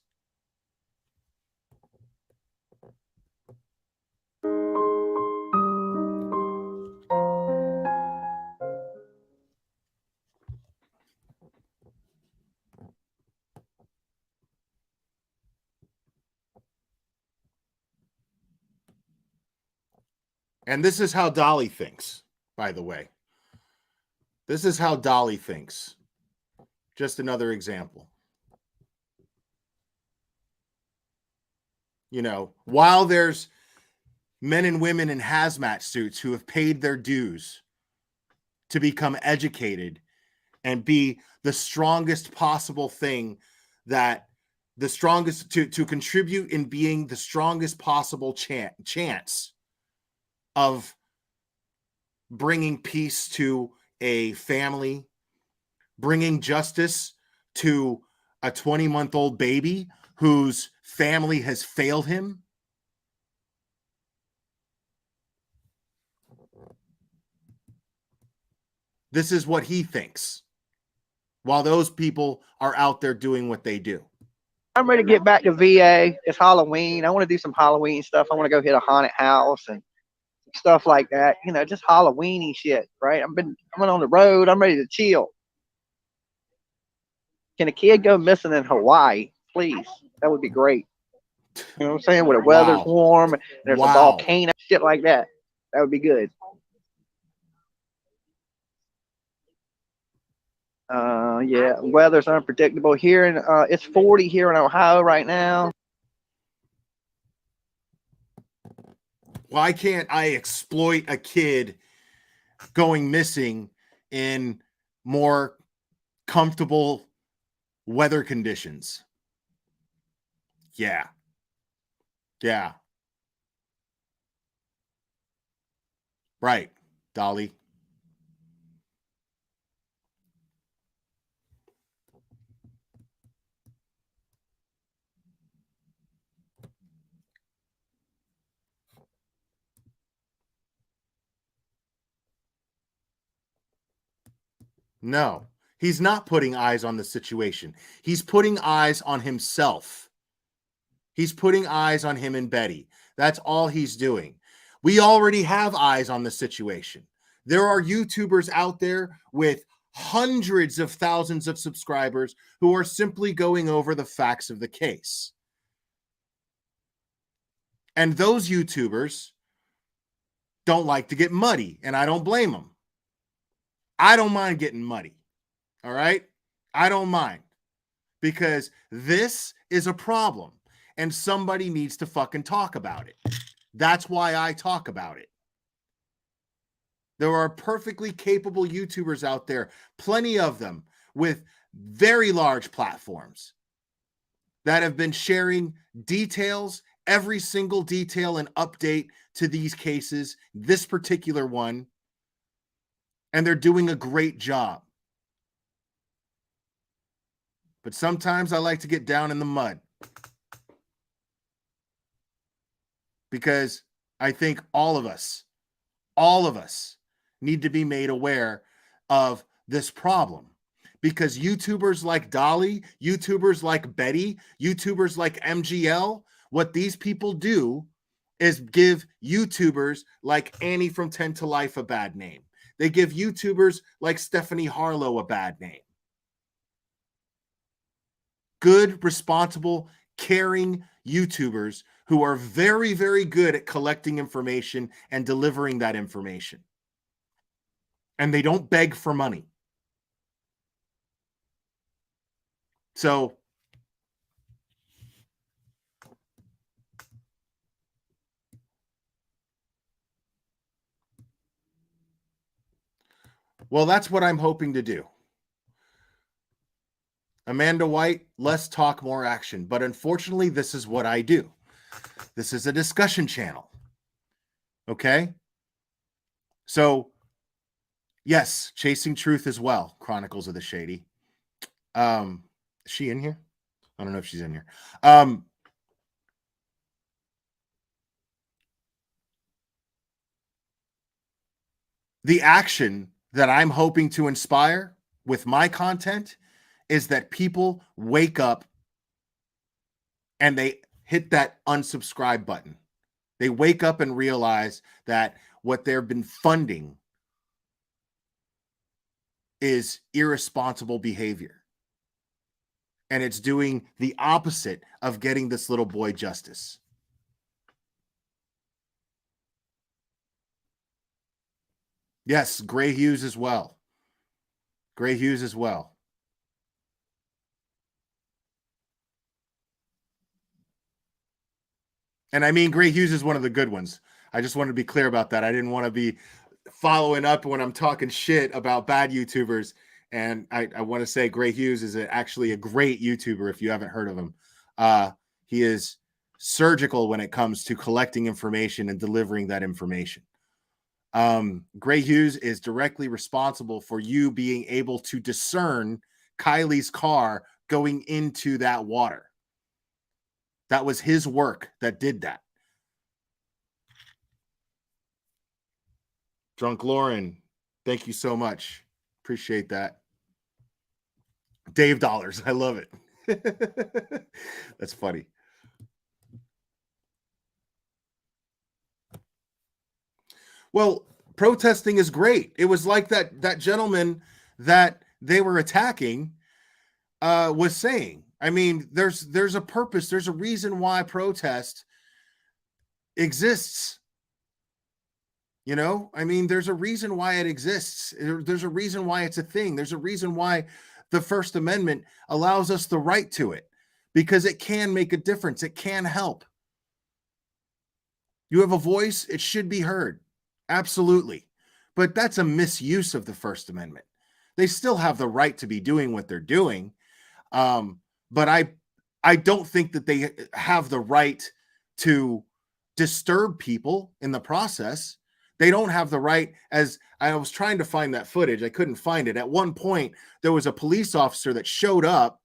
And this is how Dolly thinks, by the way. This is how Dolly thinks. Just another example. You know, while there's men and women in hazmat suits who have paid their dues to become educated and be the strongest possible thing, that the strongest to contribute in being the strongest possible chance of bringing peace to a family, bringing justice to a 20-month-old baby whose family has failed him. This is what he thinks, while those people are out there doing what they do. I'm ready to get back to VA. It's Halloween. I want to do some Halloween stuff. I want to go hit a haunted house and stuff like that. You know, just Halloweeny shit, right? I'm on the road. I'm ready to chill. Can a kid go missing in Hawaii, please? That would be great. You know what I'm saying? Where the weather's warm and there's a volcano, shit like that. That would be good. Yeah, weather's unpredictable here, and it's 40 here in Ohio right now. Why can't I exploit a kid going missing in more comfortable weather conditions? Yeah. Right, Dolly. No, he's not putting eyes on the situation. He's putting eyes on himself. He's putting eyes on him and Betty. That's all he's doing. We already have eyes on the situation. There are YouTubers out there with hundreds of thousands of subscribers who are simply going over the facts of the case. And those YouTubers don't like to get muddy, and I don't blame them. I don't mind getting muddy. All right? I don't mind, because this is a problem and somebody needs to fucking talk about it. That's why I talk about it. There are perfectly capable YouTubers out there, plenty of them with very large platforms that have been sharing details, every single detail and update to these cases, this particular one, and they're doing a great job. But sometimes I like to get down in the mud, because I think all of us need to be made aware of this problem. Because YouTubers like Dolly, YouTubers like Betty, YouTubers like MGL, what these people do is give YouTubers like Annie from 10 to Life a bad name. They give YouTubers like Stephanie Harlow a bad name. Good, responsible, caring YouTubers who are very, very good at collecting information and delivering that information. And they don't beg for money. So, well, that's what I'm hoping to do. Amanda White, less talk, more action. But unfortunately, this is what I do. This is a discussion channel. Okay? So, yes, chasing truth as well. Chronicles of the Shady. Is she in here? I don't know if she's in here. The action that I'm hoping to inspire with my content is that people wake up and they hit that unsubscribe button. They wake up and realize that what they've been funding is irresponsible behavior. And it's doing the opposite of getting this little boy justice. Yes, Gray Hughes as well. Gray Hughes as well. And I mean, Gray Hughes is one of the good ones. I just wanted to be clear about that. I didn't want to be following up when I'm talking shit about bad YouTubers. And I want to say Gray Hughes is actually a great YouTuber if you haven't heard of him. He is surgical when it comes to collecting information and delivering that information. Gray Hughes is directly responsible for you being able to discern Kylie's car going into that water. That was his work that did that. Drunk Lauren, thank you so much. Appreciate that. Dave Dollars, I love it. That's funny. Well, protesting is great. It was like that gentleman that they were attacking was saying. I mean, there's a purpose. There's a reason why protest exists. You know, I mean, there's a reason why it exists. There's a reason why it's a thing. There's a reason why the First Amendment allows us the right to it, because it can make a difference. It can help. You have a voice, it should be heard. Absolutely. But that's a misuse of the First Amendment. They still have the right to be doing what they're doing. But I don't think that they have the right to disturb people in the process. They don't have the right, as I was trying to find that footage. I couldn't find it. At one point, there was a police officer that showed up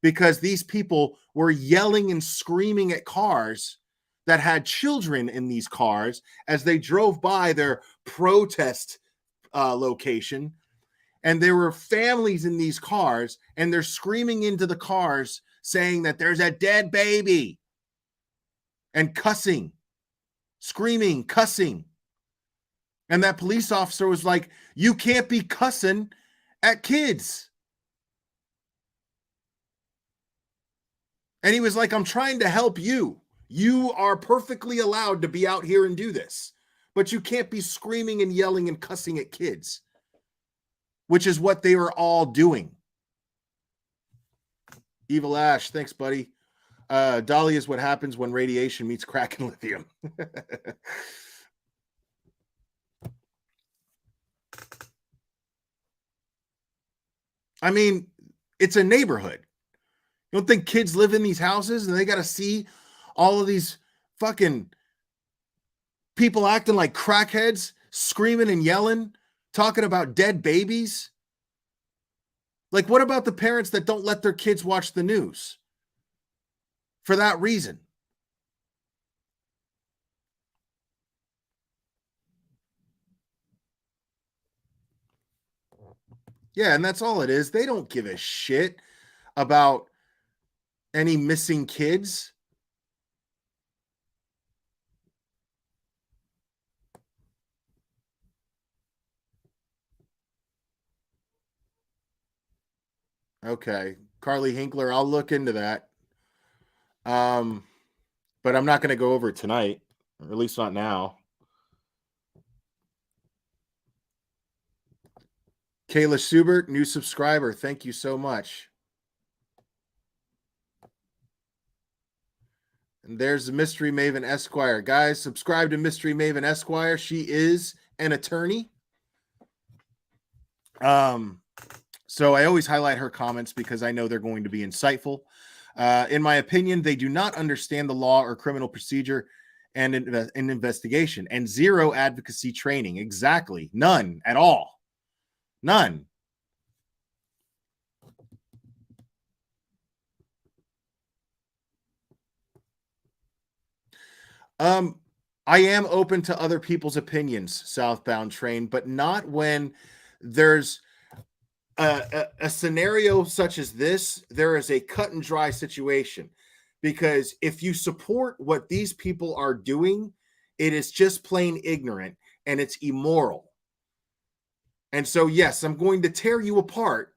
because these people were yelling and screaming at cars that had children in these cars as they drove by their protest location. And there were families in these cars, and they're screaming into the cars saying that there's a dead baby and cussing, screaming, cussing. And that police officer was like, you can't be cussing at kids. And he was like, I'm trying to help you. You are perfectly allowed to be out here and do this, but you can't be screaming and yelling and cussing at kids, which is what they were all doing. Evil Ash, thanks, buddy. Dolly is what happens when radiation meets crack and lithium. I mean, it's a neighborhood. You don't think kids live in these houses and they got to see all of these fucking people acting like crackheads, screaming and yelling, talking about dead babies? Like, what about the parents that don't let their kids watch the news for that reason? Yeah, and that's all it is. They don't give a shit about any missing kids. Okay, Carly Hinkler, I'll look into that. But I'm not going to go over it tonight, or at least not now. Kayla Subert, new subscriber. Thank you so much. And there's the Mystery Maven Esquire. Guys, subscribe to Mystery Maven Esquire. She is an attorney. So I always highlight her comments because I know they're going to be insightful. In my opinion, they do not understand the law or criminal procedure and an investigation, and zero advocacy training. Exactly. None at all. None. I am open to other people's opinions, Southbound Train, but not when there's a scenario such as this. There is a cut and dry situation, because if you support what these people are doing, it is just plain ignorant and it's immoral. And so, yes, I'm going to tear you apart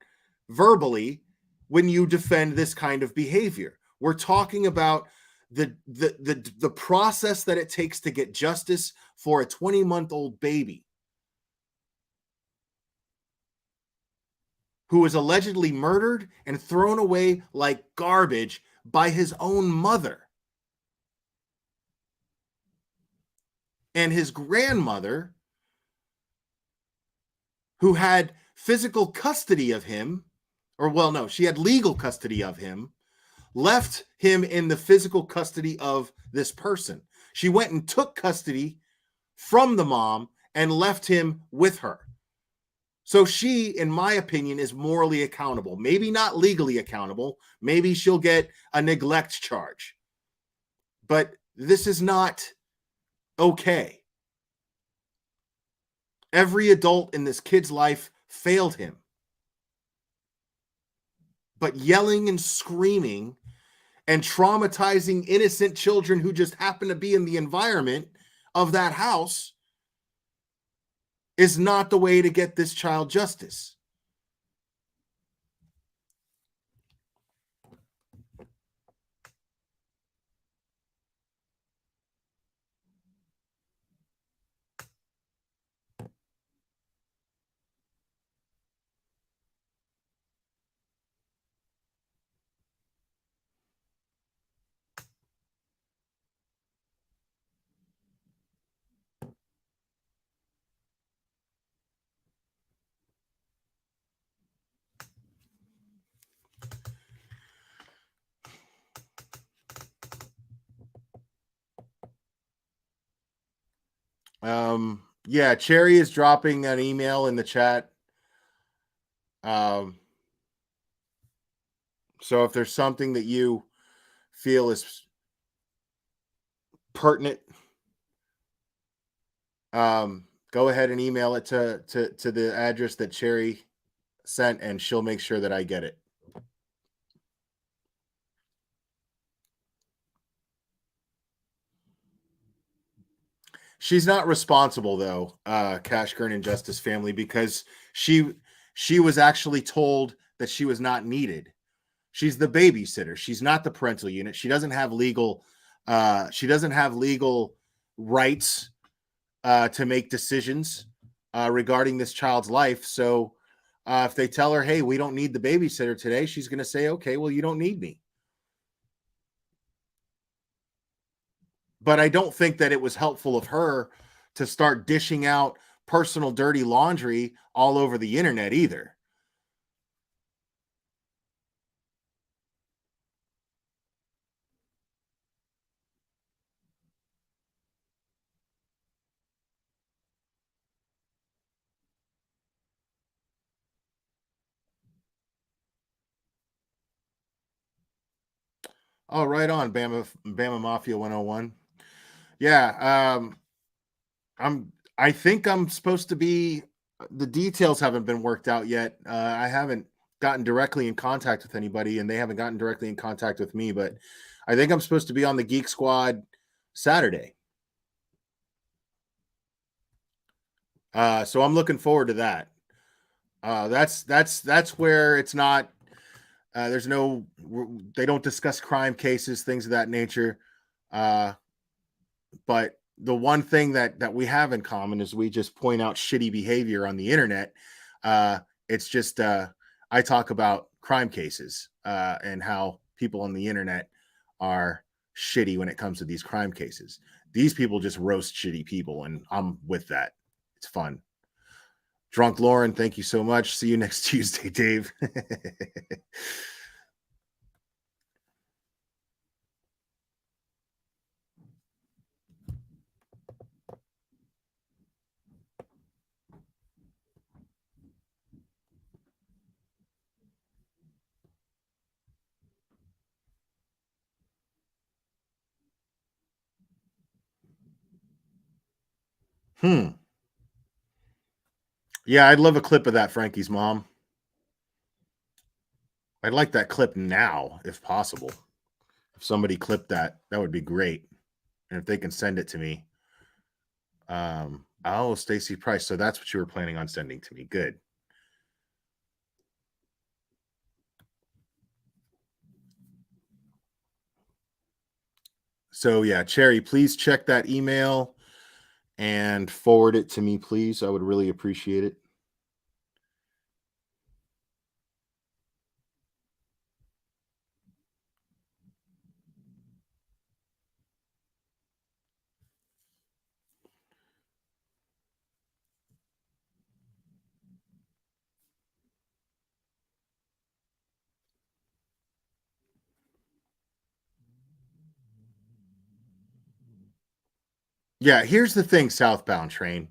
verbally when you defend this kind of behavior. We're talking about the process that it takes to get justice for a 20-month-old baby who was allegedly murdered and thrown away like garbage by his own mother. And his grandmother, who had physical custody of him, or well, no, she had legal custody of him, left him in the physical custody of this person. She went and took custody from the mom and left him with her. So she, in my opinion, is morally accountable. Maybe not legally accountable. Maybe she'll get a neglect charge. But this is not okay. Every adult in this kid's life failed him. But yelling and screaming and traumatizing innocent children who just happen to be in the environment of that house is not the way to get this child justice. Yeah, Cherry is dropping an email in the chat. So if there's something that you feel is pertinent, go ahead and email it to the address that Cherry sent, and she'll make sure that I get it. She's not responsible though, Cash Kern and Justice Family, because she was actually told that she was not needed. She's the babysitter. She's not the parental unit. She doesn't have legal rights to make decisions regarding this child's life. So if they tell her, hey, we don't need the babysitter today, she's going to say, okay, well, you don't need me. But I don't think that it was helpful of her to start dishing out personal dirty laundry all over the internet either. Oh, right on, Bama Mafia 101. Yeah, I think I'm supposed to be. The details haven't been worked out yet. I haven't gotten directly in contact with anybody, and they haven't gotten directly in contact with me. But I think I'm supposed to be on the Geek Squad Saturday. So I'm looking forward to that. That's where it's not. There's no. They don't discuss crime cases, things of that nature. But the one thing that we have in common is we just point out shitty behavior on the internet. It's just I talk about crime cases and how people on the internet are shitty when it comes to these crime cases. These people just roast shitty people, and I'm with that. It's fun. Drunk Lauren, thank you so much. See you next Tuesday, Dave. Yeah, I'd love a clip of that, Frankie's mom. I'd like that clip now, if possible. If somebody clipped that, that would be great. And if they can send it to me. Oh, Stacy Price. So that's what you were planning on sending to me. Good. So yeah, Cherry, please check that email and forward it to me, please. I would really appreciate it. Yeah, here's the thing, Southbound Train.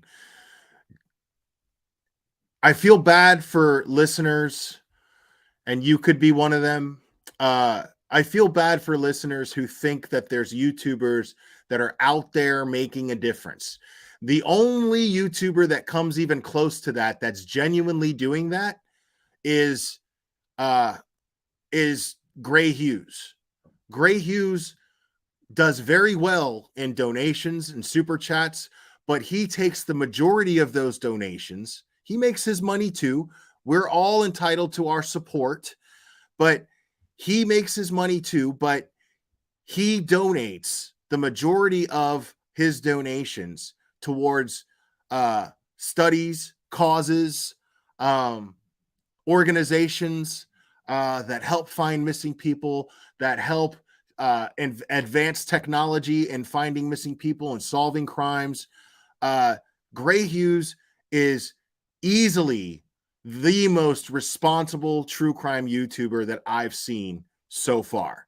I feel bad for listeners, and you could be one of them. I feel bad for listeners who think that there's YouTubers that are out there making a difference. The only YouTuber that comes even close to that, that's genuinely doing that, is Gray Hughes. Gray Hughes does very well in donations and super chats, but he takes the majority of those donations. He makes his money too. We're all entitled to our support, but he makes his money too. But he donates the majority of his donations towards studies, causes, organizations that help find missing people, that help advance technology and finding missing people and solving crimes. Gray Hughes is easily the most responsible true crime YouTuber that I've seen so far.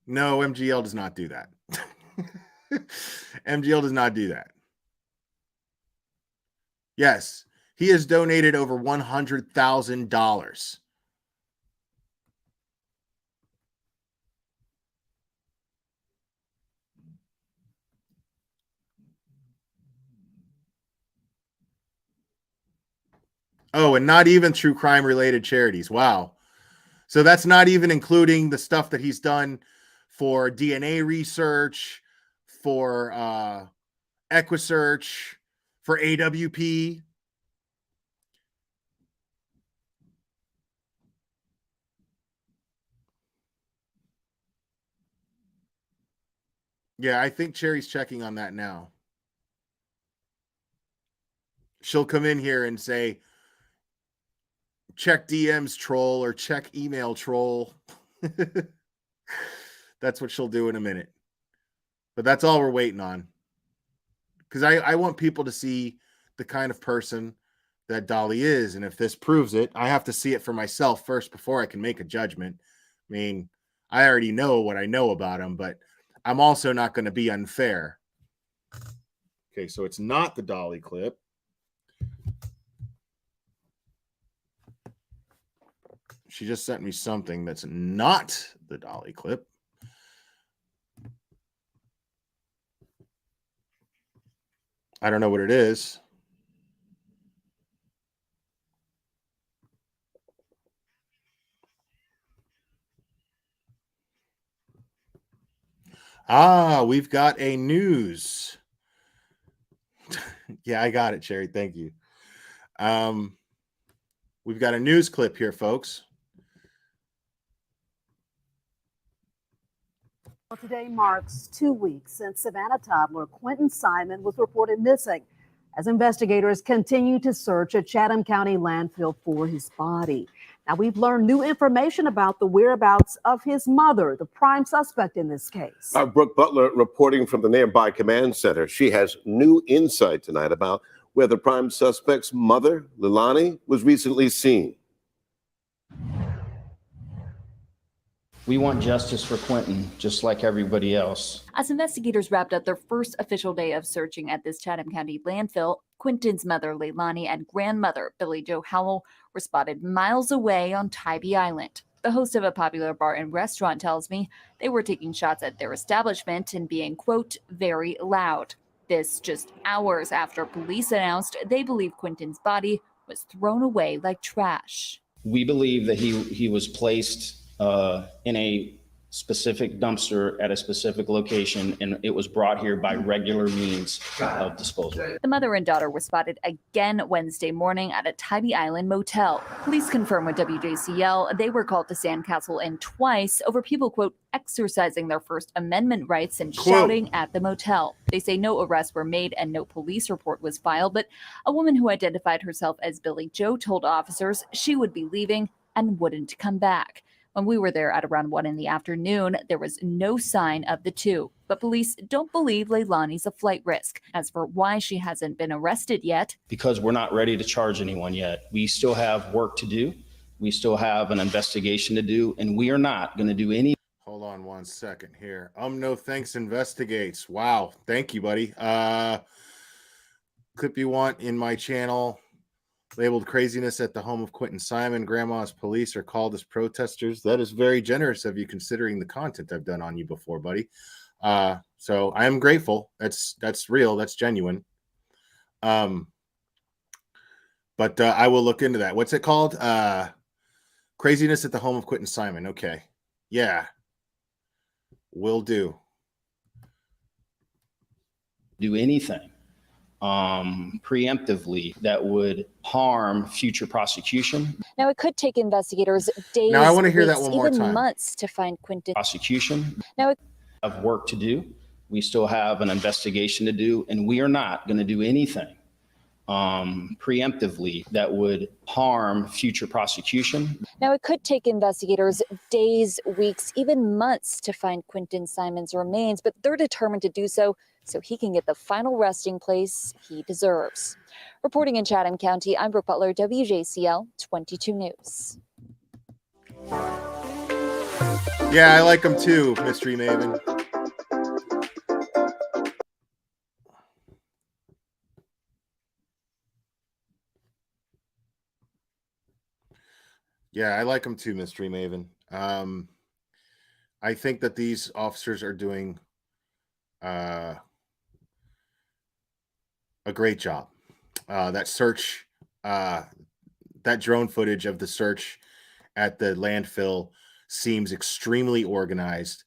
No, MGL does not do that. MGL does not do that. Yes, he has donated over $100,000. Oh, and not even true crime related charities. Wow. So that's not even including the stuff that he's done for DNA research, for EquiSearch, for AWP. Yeah, I think Cherry's checking on that now. She'll come in here and say, check DMs troll or check email troll. That's what she'll do in a minute. But that's all we're waiting on. Because I want people to see the kind of person that Dolly is. And if this proves it, I have to see it for myself first before I can make a judgment. I mean, I already know what I know about him, but I'm also not going to be unfair. Okay, so it's not the Dolly clip. She just sent me something that's not the Dolly clip. I don't know what it is. Ah, we've got a news. Yeah, I got it, Cherry. Thank you. We've got a news clip here, folks. Well, today marks 2 weeks since Savannah toddler Quentin Simon was reported missing as investigators continue to search a Chatham County landfill for his body. Now, we've learned new information about the whereabouts of his mother, the prime suspect in this case. Brooke Butler reporting from the nearby command center. She has new insight tonight about where the prime suspect's mother, Leilani, was recently seen. We want justice for Quentin, just like everybody else. As investigators wrapped up their first official day of searching at this Chatham County landfill, Quentin's mother, Leilani, and grandmother, Billy Jo Howell, were spotted miles away on Tybee Island. The host of a popular bar and restaurant tells me they were taking shots at their establishment and being, quote, very loud. This just hours after police announced they believe Quentin's body was thrown away like trash. We believe that he was placed in a specific dumpster at a specific location, and it was brought here by regular means of disposal. The mother and daughter were spotted again Wednesday morning at a Tybee Island motel. Police confirmed with WJCL they were called to Sandcastle Inn twice over people, quote, exercising their First Amendment rights and shouting at the motel. They say no arrests were made and no police report was filed, but a woman who identified herself as Billy Jo told officers she would be leaving and wouldn't come back. When we were there at around 1 in the afternoon, there was no sign of the two. But police don't believe Leilani's a flight risk. As for why she hasn't been arrested yet, because we're not ready to charge anyone yet. We still have work to do. We still have an investigation to do, and we are not going to do any. Hold on 1 second here. No thanks investigates. Wow. Thank you, buddy. Clip you want in my channel. Labeled craziness at the home of Quentin Simon. Grandma's police are called as protesters. That is very generous of you considering the content I've done on you before, buddy. So I am grateful. That's real. That's genuine. But I will look into that. What's it called? Craziness at the home of Quentin Simon. Okay. Yeah. Will do. Do anything preemptively that would harm future prosecution. now it could take investigators days, Now I want to hear that weeks, one more even time. months to find Quentin. Prosecution. Now it Have work to do. We still have an investigation to do, and we are not going to do anything preemptively that would harm future prosecution. Now, it could take investigators days, weeks, even months to find Quentin Simon's remains, but they're determined to do so he can get the final resting place he deserves. Reporting in Chatham County, I'm Brooke Butler, WJCL 22 News. Yeah, I like them too, Mystery Maven. Yeah, I like them too, Mystery Maven. I think that these officers are doing a great job. That search, that drone footage of the search at the landfill seems extremely organized.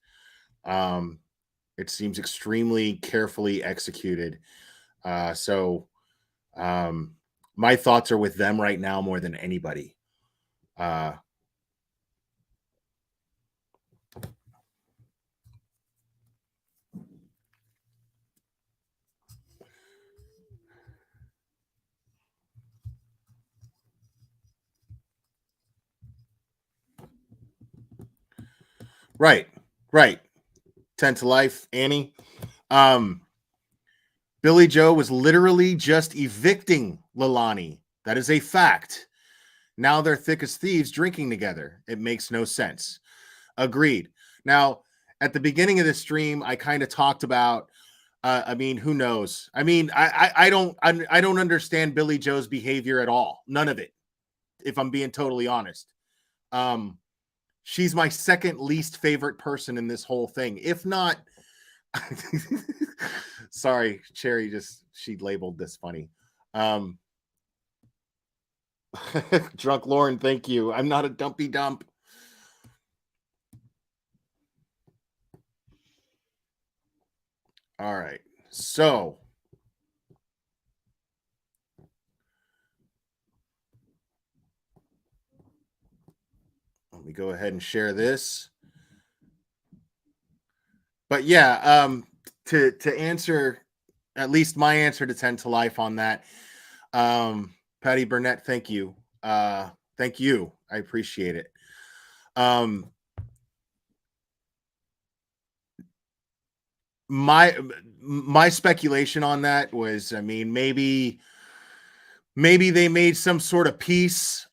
It seems extremely carefully executed. So my thoughts are with them right now more than anybody. Right. 10 to life, Annie. Billy Joe was literally just evicting Leilani. That is a fact. Now they're thick as thieves drinking together. It makes no sense. Agreed. Now, at the beginning of the stream, I kind of talked about, I mean, who knows? I mean, I don't understand Billy Joe's behavior at all. None of it, if I'm being totally honest. She's my second least favorite person in this whole thing. If not, sorry, Cherry, she labeled this funny. Drunk Lauren, thank you. I'm not a dumpy dump. All right. So let me go ahead and share this. But yeah, to answer at least my answer to 10 to life on that, Patty Burnett, thank you. Thank you. I appreciate it. My speculation on that was, I mean, maybe they made some sort of peace.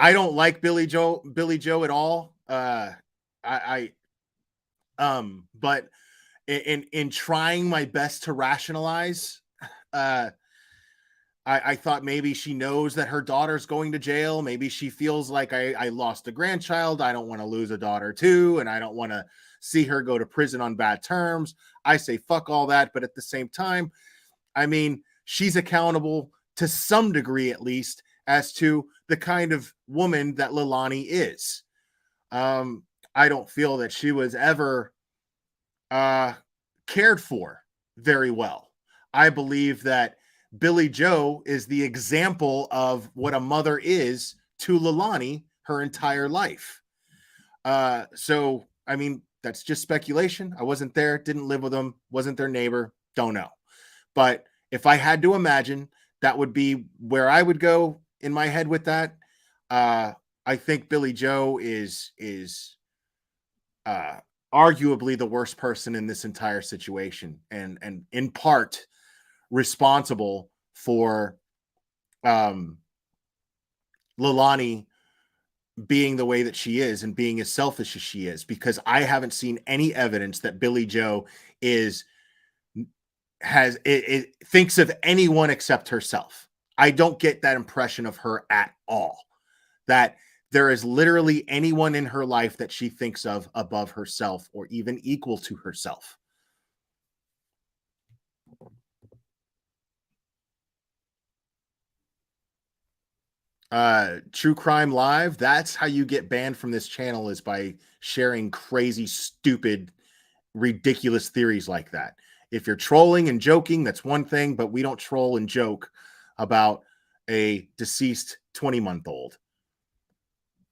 I don't like Billy Joe at all. But in trying my best to rationalize, I thought maybe she knows that her daughter's going to jail. Maybe she feels like I lost a grandchild. I don't want to lose a daughter too, and I don't want to see her go to prison on bad terms. I say fuck all that, but at the same time, I mean, she's accountable to some degree, at least, as to the kind of woman that Leilani is. I don't feel that she was ever cared for very well. I believe that Billy Joe is the example of what a mother is to Leilani her entire life. So, I mean, that's just speculation. I wasn't there, didn't live with them, wasn't their neighbor, don't know. But if I had to imagine, that would be where I would go in my head with that. I think Billy Joe is arguably the worst person in this entire situation, and in part responsible for Leilani being the way that she is and being as selfish as she is, because I haven't seen any evidence that Billy Joe thinks of anyone except herself. I don't get that impression of her at all, that there is literally anyone in her life that she thinks of above herself or even equal to herself. True Crime Live, that's how you get banned from this channel, is by sharing crazy, stupid, ridiculous theories like that. If you're trolling and joking, that's one thing, but we don't troll and joke about a deceased 20-month-old.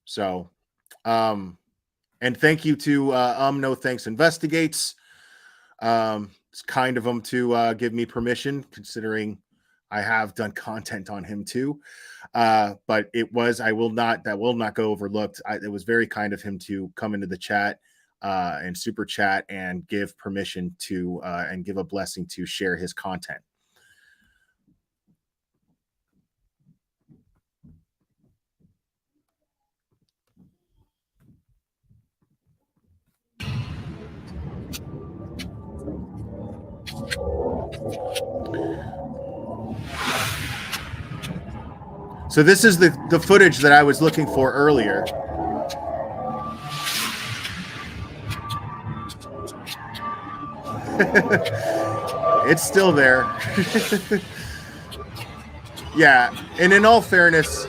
So, and thank you to No Thanks Investigates. It's kind of them to give me permission, considering I have done content on him too. But that will not go overlooked. It was very kind of him to come into the chat and super chat and give permission to and give a blessing to share his content. So this is the footage that I was looking for earlier. It's still there. Yeah, and in all fairness,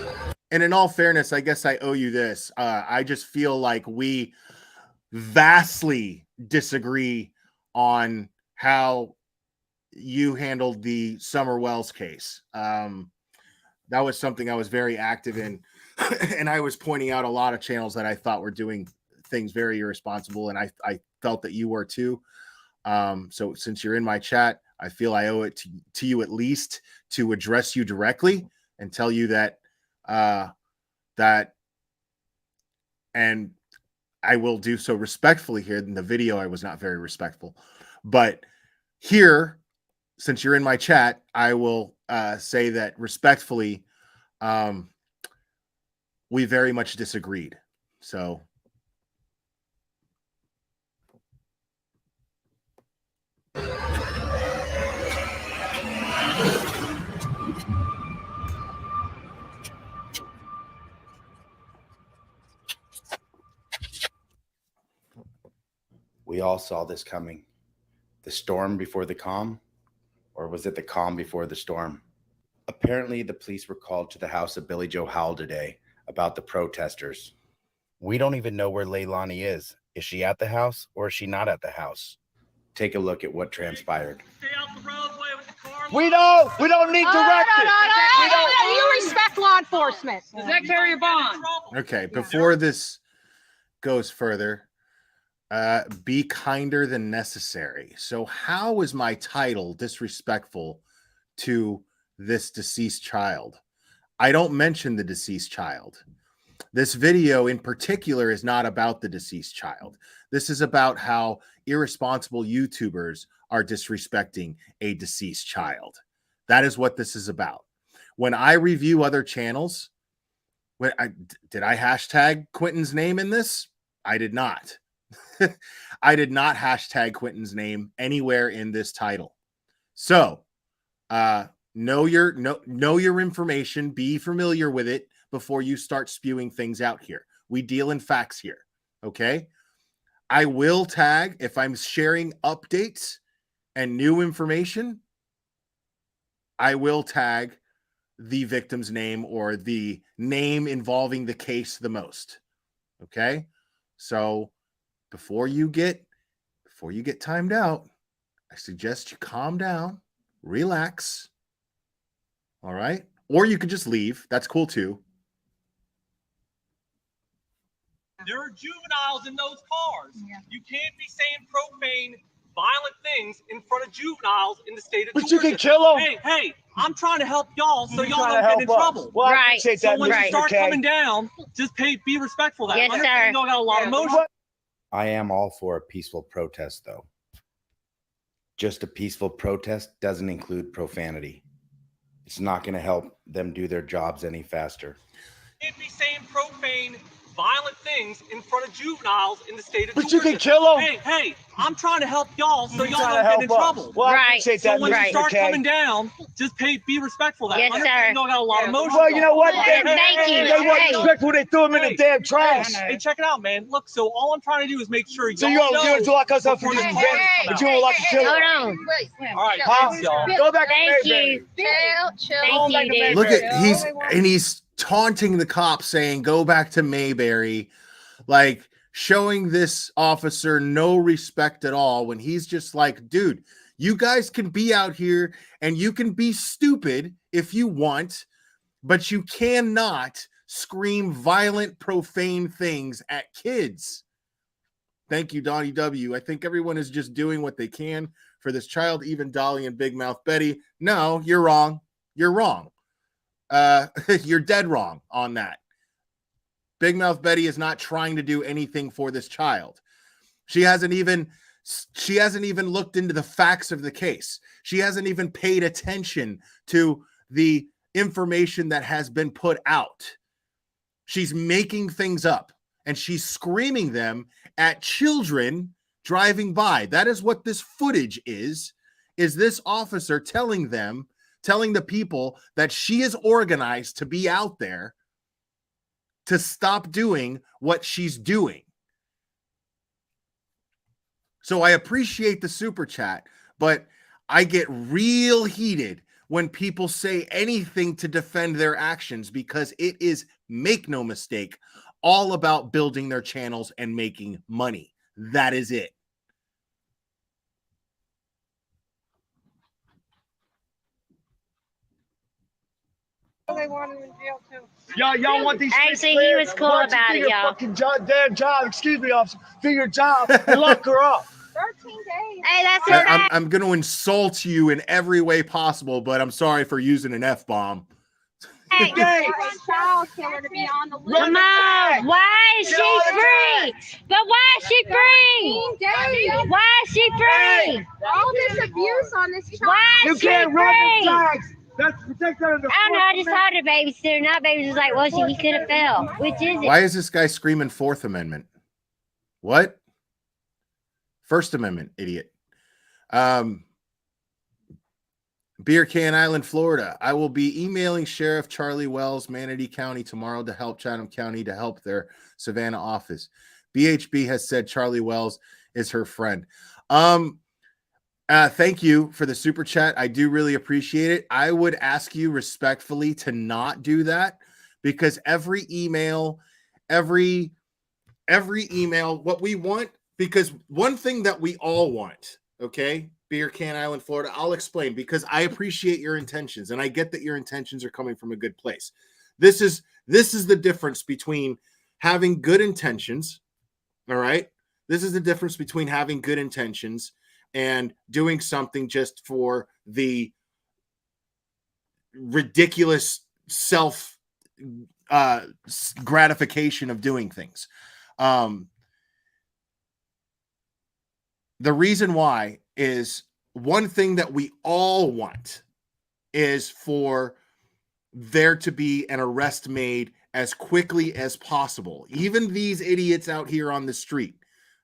I guess I owe you this. I just feel like we vastly disagree on how you handled the Summer Wells case. That was something I was very active in, and I was pointing out a lot of channels that I thought were doing things very irresponsible, and I felt that you were too. So since you're in my chat, I feel I owe it to you at least to address you directly and tell you that and I will do so respectfully here. In the video, I was not very respectful, but here, since you're in my chat, I will say that respectfully, we very much disagreed. So. We all saw this coming. The storm before the calm, or was it the calm before the storm? Apparently, the police were called to the house of Billy Joe Howell today about the protesters. We don't even know where Leilani is. Is she at the house or is she not at the house? Take a look at what transpired. Stay off the roadway with the car. We don't need directions. You respect law enforcement. Does that carry a bond? Okay, before this goes further, be kinder than necessary. So how is my title disrespectful to this deceased child? I don't mention the deceased child. This video in particular is not about the deceased child. This is about how irresponsible YouTubers are disrespecting a deceased child. That is what this is about. When I review other channels, did I hashtag Quentin's name in this? I did not. I did not hashtag Quentin's name anywhere in this title. So, know your information, be familiar with it before you start spewing things out here. We deal in facts here, okay? I will tag if I'm sharing updates and new information. I will tag the victim's name or the name involving the case the most. Okay? So before you get timed out, I suggest you calm down, relax. All right? Or you could just leave. That's cool too. There are juveniles in those cars. Yeah. You can't be saying profane, violent things in front of juveniles in the state of Georgia. But you can kill them. Hey, I'm trying to help y'all so y'all don't get in trouble. Well, Right. I appreciate So that, when you Mr. start McKay. coming down, just be respectful of that. Yes, Understand sir. y'all got a lot of emotion. I am all for a peaceful protest, though. Just a peaceful protest doesn't include profanity. It's not going to help them do their jobs any faster. You can't be saying profane, violent things in front of juveniles in the state of But Georgia. you can kill them. Hey, I'm trying to help y'all so y'all Trying to don't get in help us. trouble. Well, I Right. appreciate So that, when you Mr. start McKay. coming down, just be respectful of that. Yes, Understand sir. y'all got a lot of emotion. Well, you know what? Yes, thank you. They weren't Hey. respectful. They threw them in the damn trash. Hey, check it out, man. Look, so all I'm trying to do is make sure So y'all you're gonna do like us up for before this the event, cars come but out. you don't like to kill Hold them. on. All right, Huh? thanks, y'all. Go back to Thank Mayberry. you. Thank you, dude. Look at he's taunting the cops saying go back to Mayberry, like showing this officer no respect at all when he's just like, dude, you guys can be out here and you can be stupid if you want, but you cannot scream violent, profane things at kids. Thank you, Donnie W. I think everyone is just doing what they can for this child, even Dolly and Big Mouth Betty. No, you're wrong. You're wrong. You're dead wrong on that. Big Mouth Betty is not trying to do anything for this child. She hasn't even looked into the facts of the case. She hasn't even paid attention to the information that has been put out. She's making things up and she's screaming them at children driving by. That is what this footage is this officer telling the people that she is organized to be out there to stop doing what she's doing. So I appreciate the super chat, but I get real heated when people say anything to defend their actions, because it is, make no mistake, all about building their channels and making money. That is it. They want him in jail too. Y'all want these streets Actually, he clear? was cool Why don't you about do it, your y'all. fucking damn job. Excuse me, officer. Do your job and lock her up. 13 days. Hey, that's a fact. I'm going to insult you in every way possible, but I'm sorry for using an F-bomb. Hey, Child killer to be on the list. come on. Why is she free? But why is she free? 13 days. Why is she free? All this abuse on this child. Why You is she can't run the free? tags. That's protected under the I don't know. I Fourth just told her babysitter. Not babysitter was like, well, he could have fell. Which is it? Why is this guy screaming Fourth Amendment? What? First Amendment, idiot. Beer Can Island, Florida. I will be emailing Sheriff Charlie Wells, Manatee County tomorrow to help Chatham County to help their Savannah office. BHB has said Charlie Wells is her friend. Thank you for the super chat. I do really appreciate it. I would ask you respectfully to not do that, because every email, what we want, because one thing that we all want, okay, Beer Can Island, Florida, I'll explain, because I appreciate your intentions and I get that your intentions are coming from a good place. This is the difference between having good intentions. All right. This is the difference between having good intentions and doing something just for the ridiculous self gratification of doing things. The reason why is, one thing that we all want is for there to be an arrest made as quickly as possible. Even these idiots out here on the street,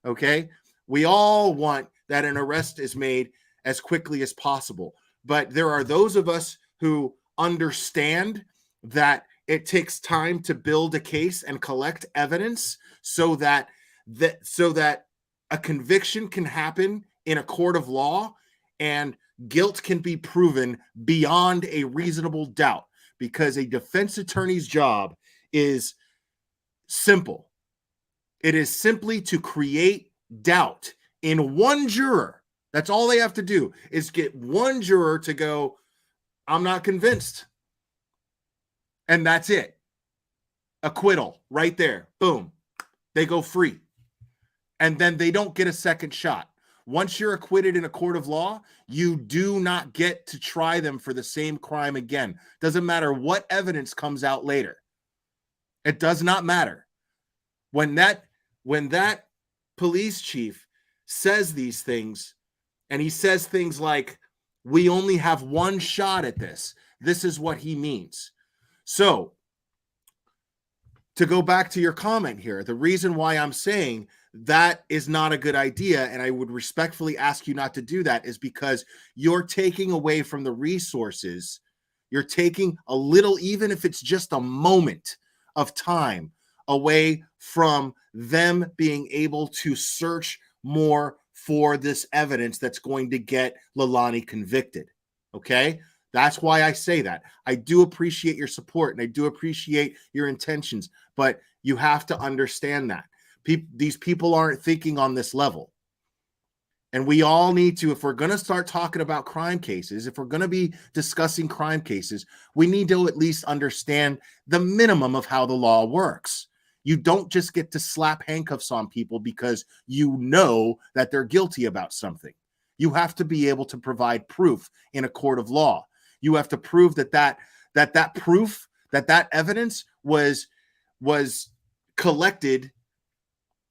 okay? We all want that an arrest is made as quickly as possible. But there are those of us who understand that it takes time to build a case and collect evidence so that a conviction can happen in a court of law and guilt can be proven beyond a reasonable doubt, because a defense attorney's job is simple. It is simply to create doubt in one juror. That's all they have to do, is get one juror to go, I'm not convinced. And that's it. Acquittal right there. Boom. They go free. And then they don't get a second shot. Once you're acquitted in a court of law, you do not get to try them for the same crime again. Doesn't matter what evidence comes out later. It does not matter. When that police chief says these things, and he says things like, we only have one shot at this, this is what he means. So, to go back to your comment here, the reason why I'm saying that is not a good idea, and I would respectfully ask you not to do that, is because you're taking away from the resources. You're taking a little, even if it's just a moment of time, away from them being able to search more for this evidence that's going to get Leilani convicted. Okay? That's why I say that. I do appreciate your support and I do appreciate your intentions, but you have to understand that. These people aren't thinking on this level. And we all need to, if we're going to start talking about crime cases, if we're going to be discussing crime cases, we need to at least understand the minimum of how the law works. You don't just get to slap handcuffs on people because you know that they're guilty about something. You have to be able to provide proof in a court of law. You have to prove that proof, that evidence was collected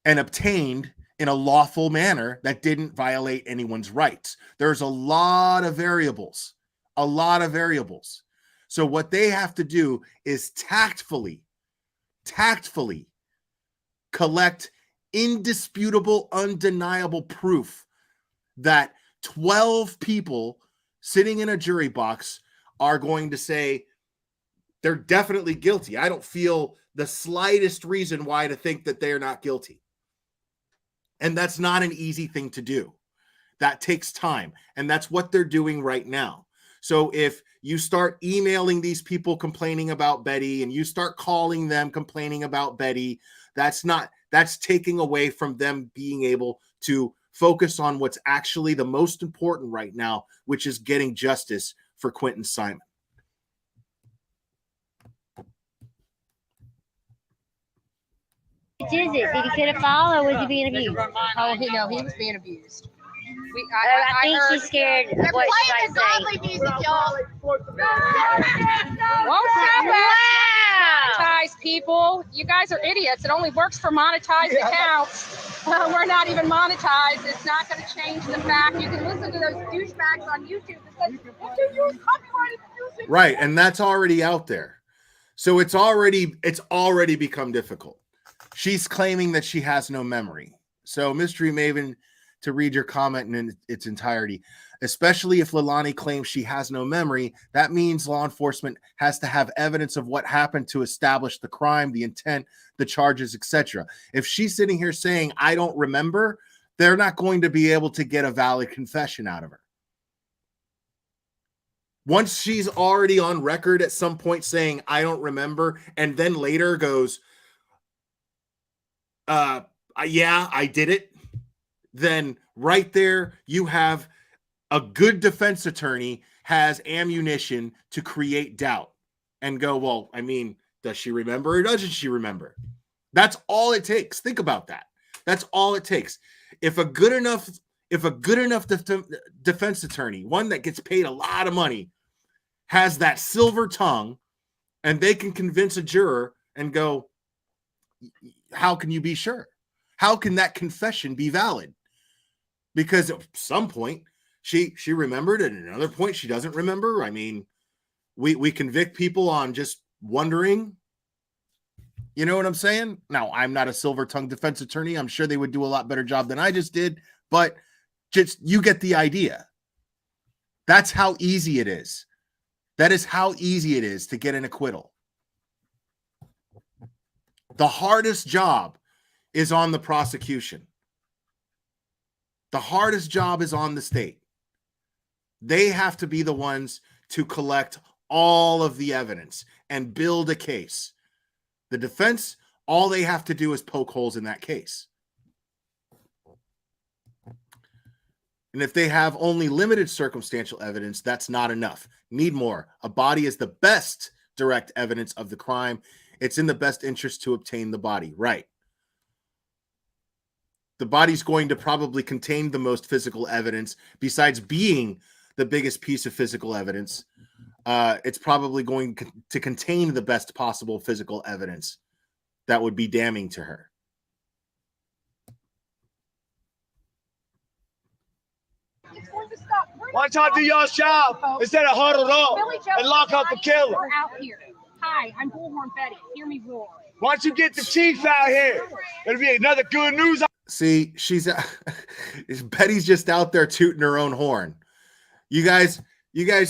and obtained in a lawful manner that didn't violate anyone's rights. There's a lot of variables. So what they have to do is tactfully collect indisputable, undeniable proof that 12 people sitting in a jury box are going to say they're definitely guilty. I don't feel the slightest reason why to think that they're not guilty. And that's not an easy thing to do. That takes time. And that's what they're doing right now. So if you start emailing these people complaining about Betty and you start calling them complaining about Betty, that's taking away from them being able to focus on what's actually the most important right now, which is getting justice for Quentin Simon. Which is it? Did he get a fall or was he being abused? Oh, he was being abused. I think she's scared of what she might say. Music, y'all. Won't stop that. Monetize people. You guys are idiots. It only works for monetized accounts. We're not even monetized. It's not going to change the fact. You can listen to those douchebags on YouTube that say, if you use copyrighted music. Right, and that's already out there. So it's already become difficult. She's claiming that she has no memory. So Mystery Maven, to read your comment in its entirety, especially if Leilani claims she has no memory, that means law enforcement has to have evidence of what happened to establish the crime, the intent, the charges, etc. If she's sitting here saying, I don't remember, they're not going to be able to get a valid confession out of her. Once she's already on record at some point saying, I don't remember, and then later goes, yeah, I did it, then right there you have a good defense attorney has ammunition to create doubt and go, well, I mean, does she remember or doesn't she remember? That's all it takes. Think about that. That's all it takes. If a good enough defense attorney, one that gets paid a lot of money, has that silver tongue and they can convince a juror and go, how can you be sure? How can that confession be valid? Because at some point she remembered, and at another point she doesn't remember. I mean, we convict people on just wondering. You know what I'm saying? Now, I'm not a silver-tongued defense attorney. I'm sure they would do a lot better job than I just did, but just you get the idea. That's how easy it is. That is how easy it is to get an acquittal. The hardest job is on the prosecution. The hardest job is on the state. They have to be the ones to collect all of the evidence and build a case. The defense, all they have to do is poke holes in that case. And if they have only limited circumstantial evidence, that's not enough. Need more. A body is the best direct evidence of the crime. It's in the best interest to obtain the body. Right. The body's going to probably contain the most physical evidence. Besides being the biggest piece of physical evidence, it's probably going to contain the best possible physical evidence that would be damning to her. Why not do your job instead of huddled up and lock up a killer? We're out here. Hi, I'm Bullhorn Betty. Hear me roar. Why don't you get the chief out here? It'll be another good news. See, Betty's just out there tooting her own horn. You guys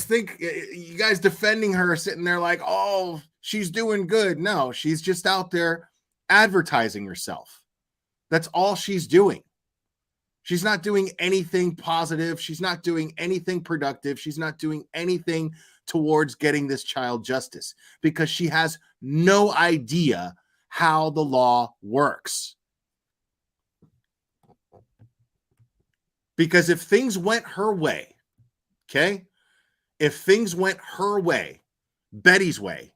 think you guys defending her, sitting there like, oh, she's doing good. No, she's just out there advertising herself. That's all she's doing. She's not doing anything positive. She's not doing anything productive. She's not doing anything towards getting this child justice because she has no idea how the law works. Because if things went her way, okay? If things went her way, Betty's way,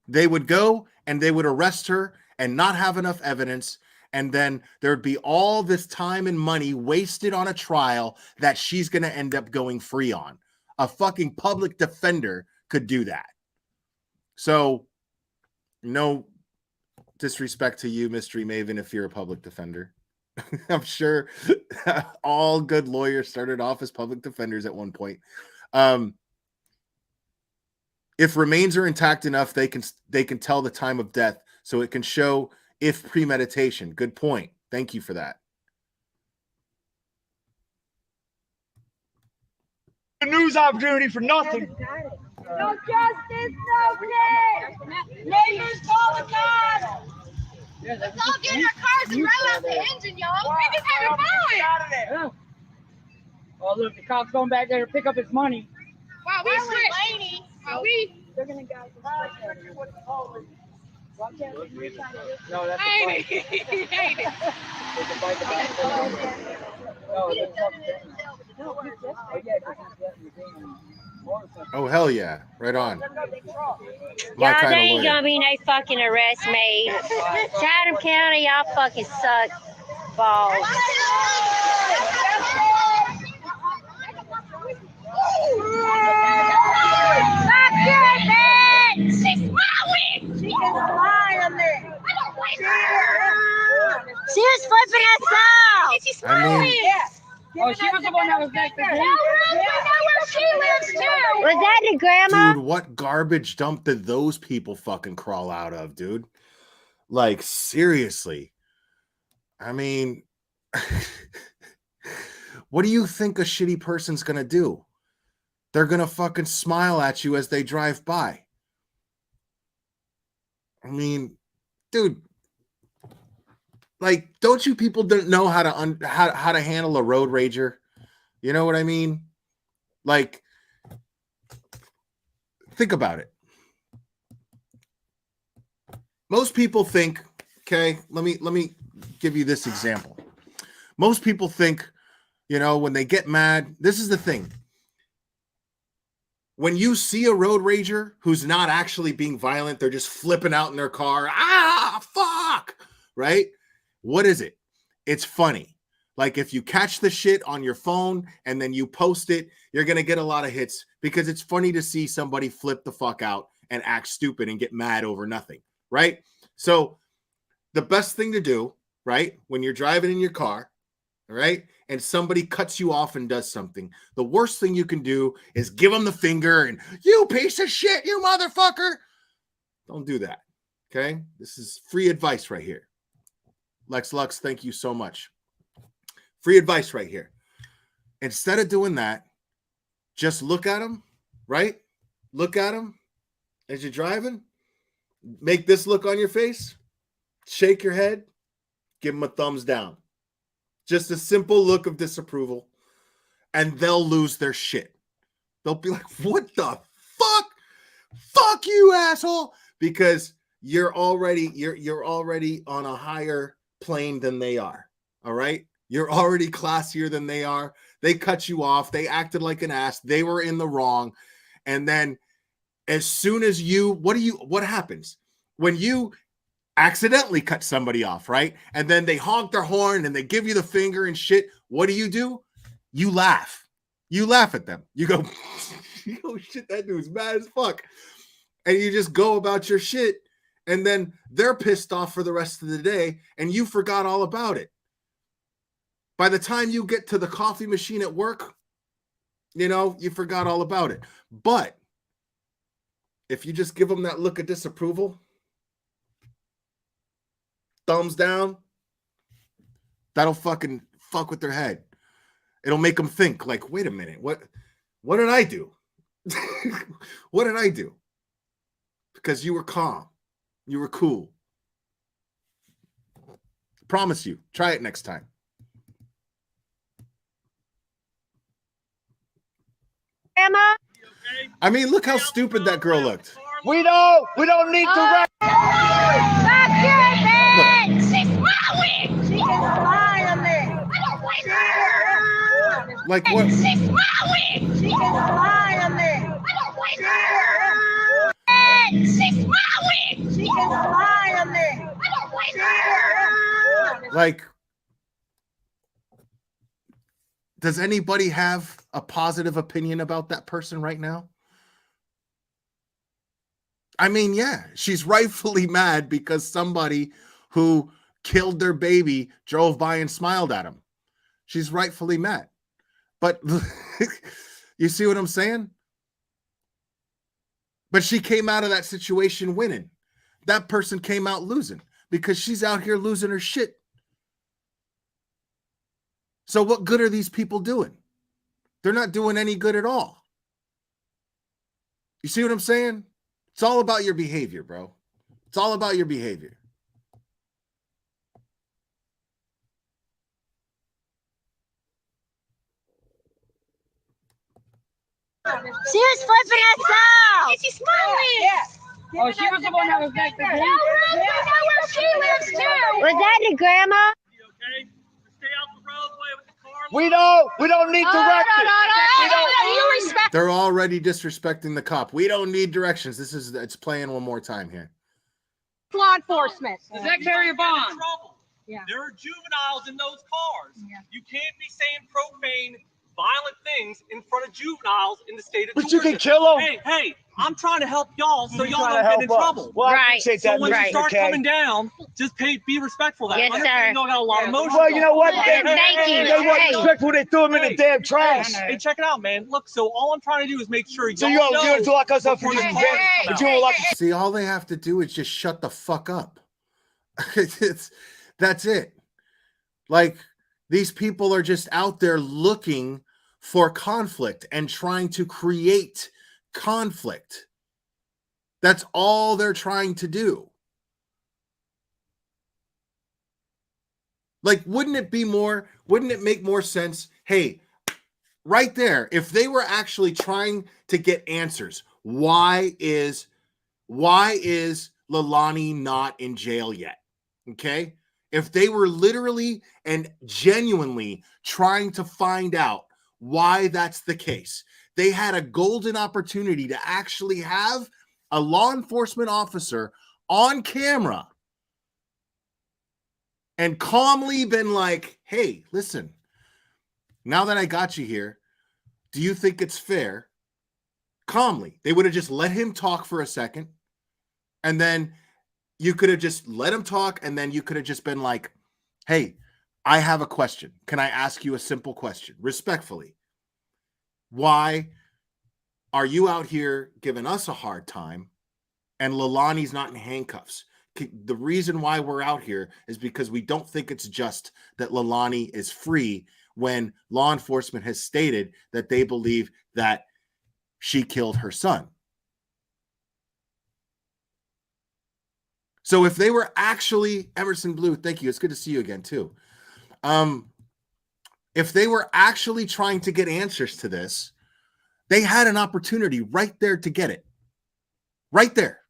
they would go and they would arrest her and not have enough evidence. And then there'd be all this time and money wasted on a trial that she's going to end up going free on. A fucking public defender could do that. So, no disrespect to you, Mystery Maven, if you're a public defender. I'm sure all good lawyers started off as public defenders at one point. If remains are intact enough, they can tell the time of death, so it can show if premeditation. Good point. Thank you for that. A news opportunity for nothing. No justice, no peace. Neighbors calling God. Let's all get in our cars and roll out the engine, y'all. We just haven't fun. Oh, look, the cop's going back there to pick up his money. Wow, we switched. Wow, we. They're going to go. No, that's I a ain't fight. it. Ain't it. There's a fight about Oh, hell yeah. Right on. My Y'all, kind there of ain't lawyer. gonna be no fucking arrest made. Chatham County, y'all fucking suck balls. Stop doing that! She's flowing! She is lying there. I don't like her. She was flipping us off. She's I mean- smiling. Oh, she was the one that was next to No, him. we know where she lives too. Was that the grandma? Dude, what garbage dump did those people fucking crawl out of, dude? Like, seriously. I mean, what do you think a shitty person's gonna do? They're gonna fucking smile at you as they drive by. I mean, dude, like, don't you people know how to how to handle a road rager? You know what I mean? Like, think about it. Most people think, okay, let me give you this example. Most people think, you know, when they get mad, this is the thing. When you see a road rager who's not actually being violent, they're just flipping out in their car. Ah, fuck, right? What is it? It's funny. Like, if you catch the shit on your phone and then you post it, you're going to get a lot of hits because it's funny to see somebody flip the fuck out and act stupid and get mad over nothing, right? So the best thing to do, right, when you're driving in your car, all right, and somebody cuts you off and does something, the worst thing you can do is give them the finger and, you piece of shit, you motherfucker. Don't do that, okay? This is free advice right here. Lex Lux, thank you so much. Free advice right here. Instead of doing that, just look at them, right? Look at them as you're driving. Make this look on your face. Shake your head. Give them a thumbs down. Just a simple look of disapproval. And they'll lose their shit. They'll be like, what the fuck? Fuck you, asshole. Because you're already on a higher plane than they are. All right? You're already classier than they are. They cut you off. They acted like an ass. They were in the wrong. And then as soon as what happens when you accidentally cut somebody off, right? And then they honk their horn and they give you the finger and shit. What do? You laugh. You laugh at them. You go, oh shit, that dude's mad as fuck. And you just go about your shit. And then they're pissed off for the rest of the day and you forgot all about it. By the time you get to the coffee machine at work, you know, you forgot all about it. But if you just give them that look of disapproval, thumbs down, that'll fucking fuck with their head. It'll make them think like, wait a minute, what did I do? What did I do? Because you were calm. You were cool. Promise you. Try it next time. Grandma? I mean, look how stupid that girl looked. We don't need to. Stop doing that! She's flowing! She is lying there. I don't like her. Like what? She's flowing! She is lying there. I don't like her. She's flowing! She is lying there. I don't like her. Like, does anybody have a positive opinion about that person right now? I mean, yeah, she's rightfully mad because somebody who killed their baby drove by and smiled at him. She's rightfully mad. But you see what I'm saying? But she came out of that situation winning. That person came out losing because she's out here losing her shit. So what good are these people doing? They're not doing any good at all. You see what I'm saying? It's all about your behavior, bro. It's all about your behavior. She was flipping us out. She's smiling. Yeah. Oh, she was the one that was next to me. We know where she lives too. Was that the grandma? Okay? Stay out the roadway with the car. We don't need directions. You respect. They're already disrespecting the cop. We don't need directions. It's playing one more time here. Law enforcement. Does that carry a bond? Yeah. There are juveniles in those cars. Yeah. You can't be saying profane, violent things in front of juveniles in the state of Georgia. But you can kill them. Hey, I'm trying to help y'all so y'all trying to don't get in help us. trouble. Well, I Right. appreciate So that, when you Mr. start McKay. coming down, just be respectful of that. Yes, I sir. understand y'all got a lot of emotion. Well, you know what? Yeah, thank you. They weren't Hey. respectful. They threw them in the damn trash. Hey, check it out, man. Look, so all I'm trying to do is make sure So y'all you're know gonna do like us up for before this the event, cameras come but out. you don't like. See, all they have to do is just shut the fuck up. That's it. Like, these people are just out there looking for conflict and trying to create conflict. That's all they're trying to do. Like, wouldn't it make more sense? Hey, right there, if they were actually trying to get answers, why is Leilani not in jail yet? Okay? If they were literally and genuinely trying to find out why that's the case, they had a golden opportunity to actually have a law enforcement officer on camera and calmly been like, hey, listen, now that I got you here, do you think it's fair? Calmly. They would have just let him talk for a second, and then you could have just let him talk, and then you could have just been like, hey, I have a question. Can I ask you a simple question? Respectfully. Why are you out here giving us a hard time and Leilani's not in handcuffs? The reason why we're out here is because we don't think it's just that Leilani is free when law enforcement has stated that they believe that she killed her son. So if they were actually, Emerson Blue, thank you. It's good to see you again too. If they were actually trying to get answers to this, they had an opportunity right there to get it. Right there.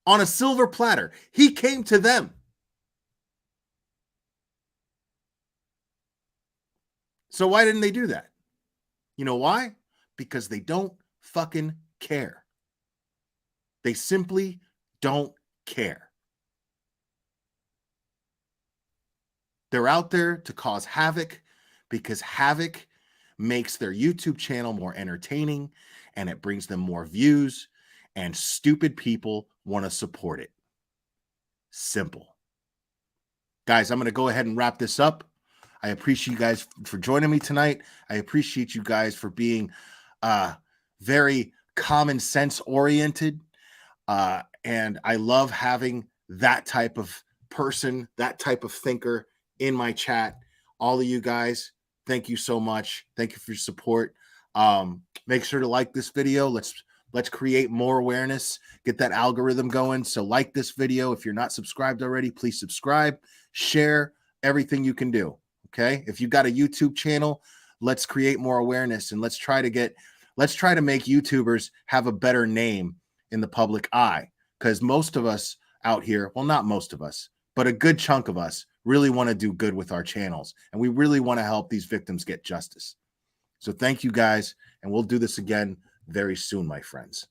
On a silver platter. He came to them. So why didn't they do that? You know why? Because they don't fucking care. They simply don't care. They're out there to cause havoc because havoc makes their YouTube channel more entertaining and it brings them more views, and stupid people want to support it. Simple. Guys, I'm going to go ahead and wrap this up. I appreciate you guys for joining me tonight. I appreciate you guys for being very common sense oriented. And I love having that type of person, that type of thinker in my chat. All of you guys, thank you so much. Thank you for your support. Make sure to like this video. Let's create more awareness, get that algorithm going. So like this video. If you're not subscribed already, please subscribe, share everything you can do. Okay. If you got a YouTube channel, let's create more awareness and let's try to make YouTubers have a better name in the public eye. Because most of us out here, well, not most of us, but a good chunk of us really want to do good with our channels. And we really want to help these victims get justice. So thank you guys. And we'll do this again very soon, my friends.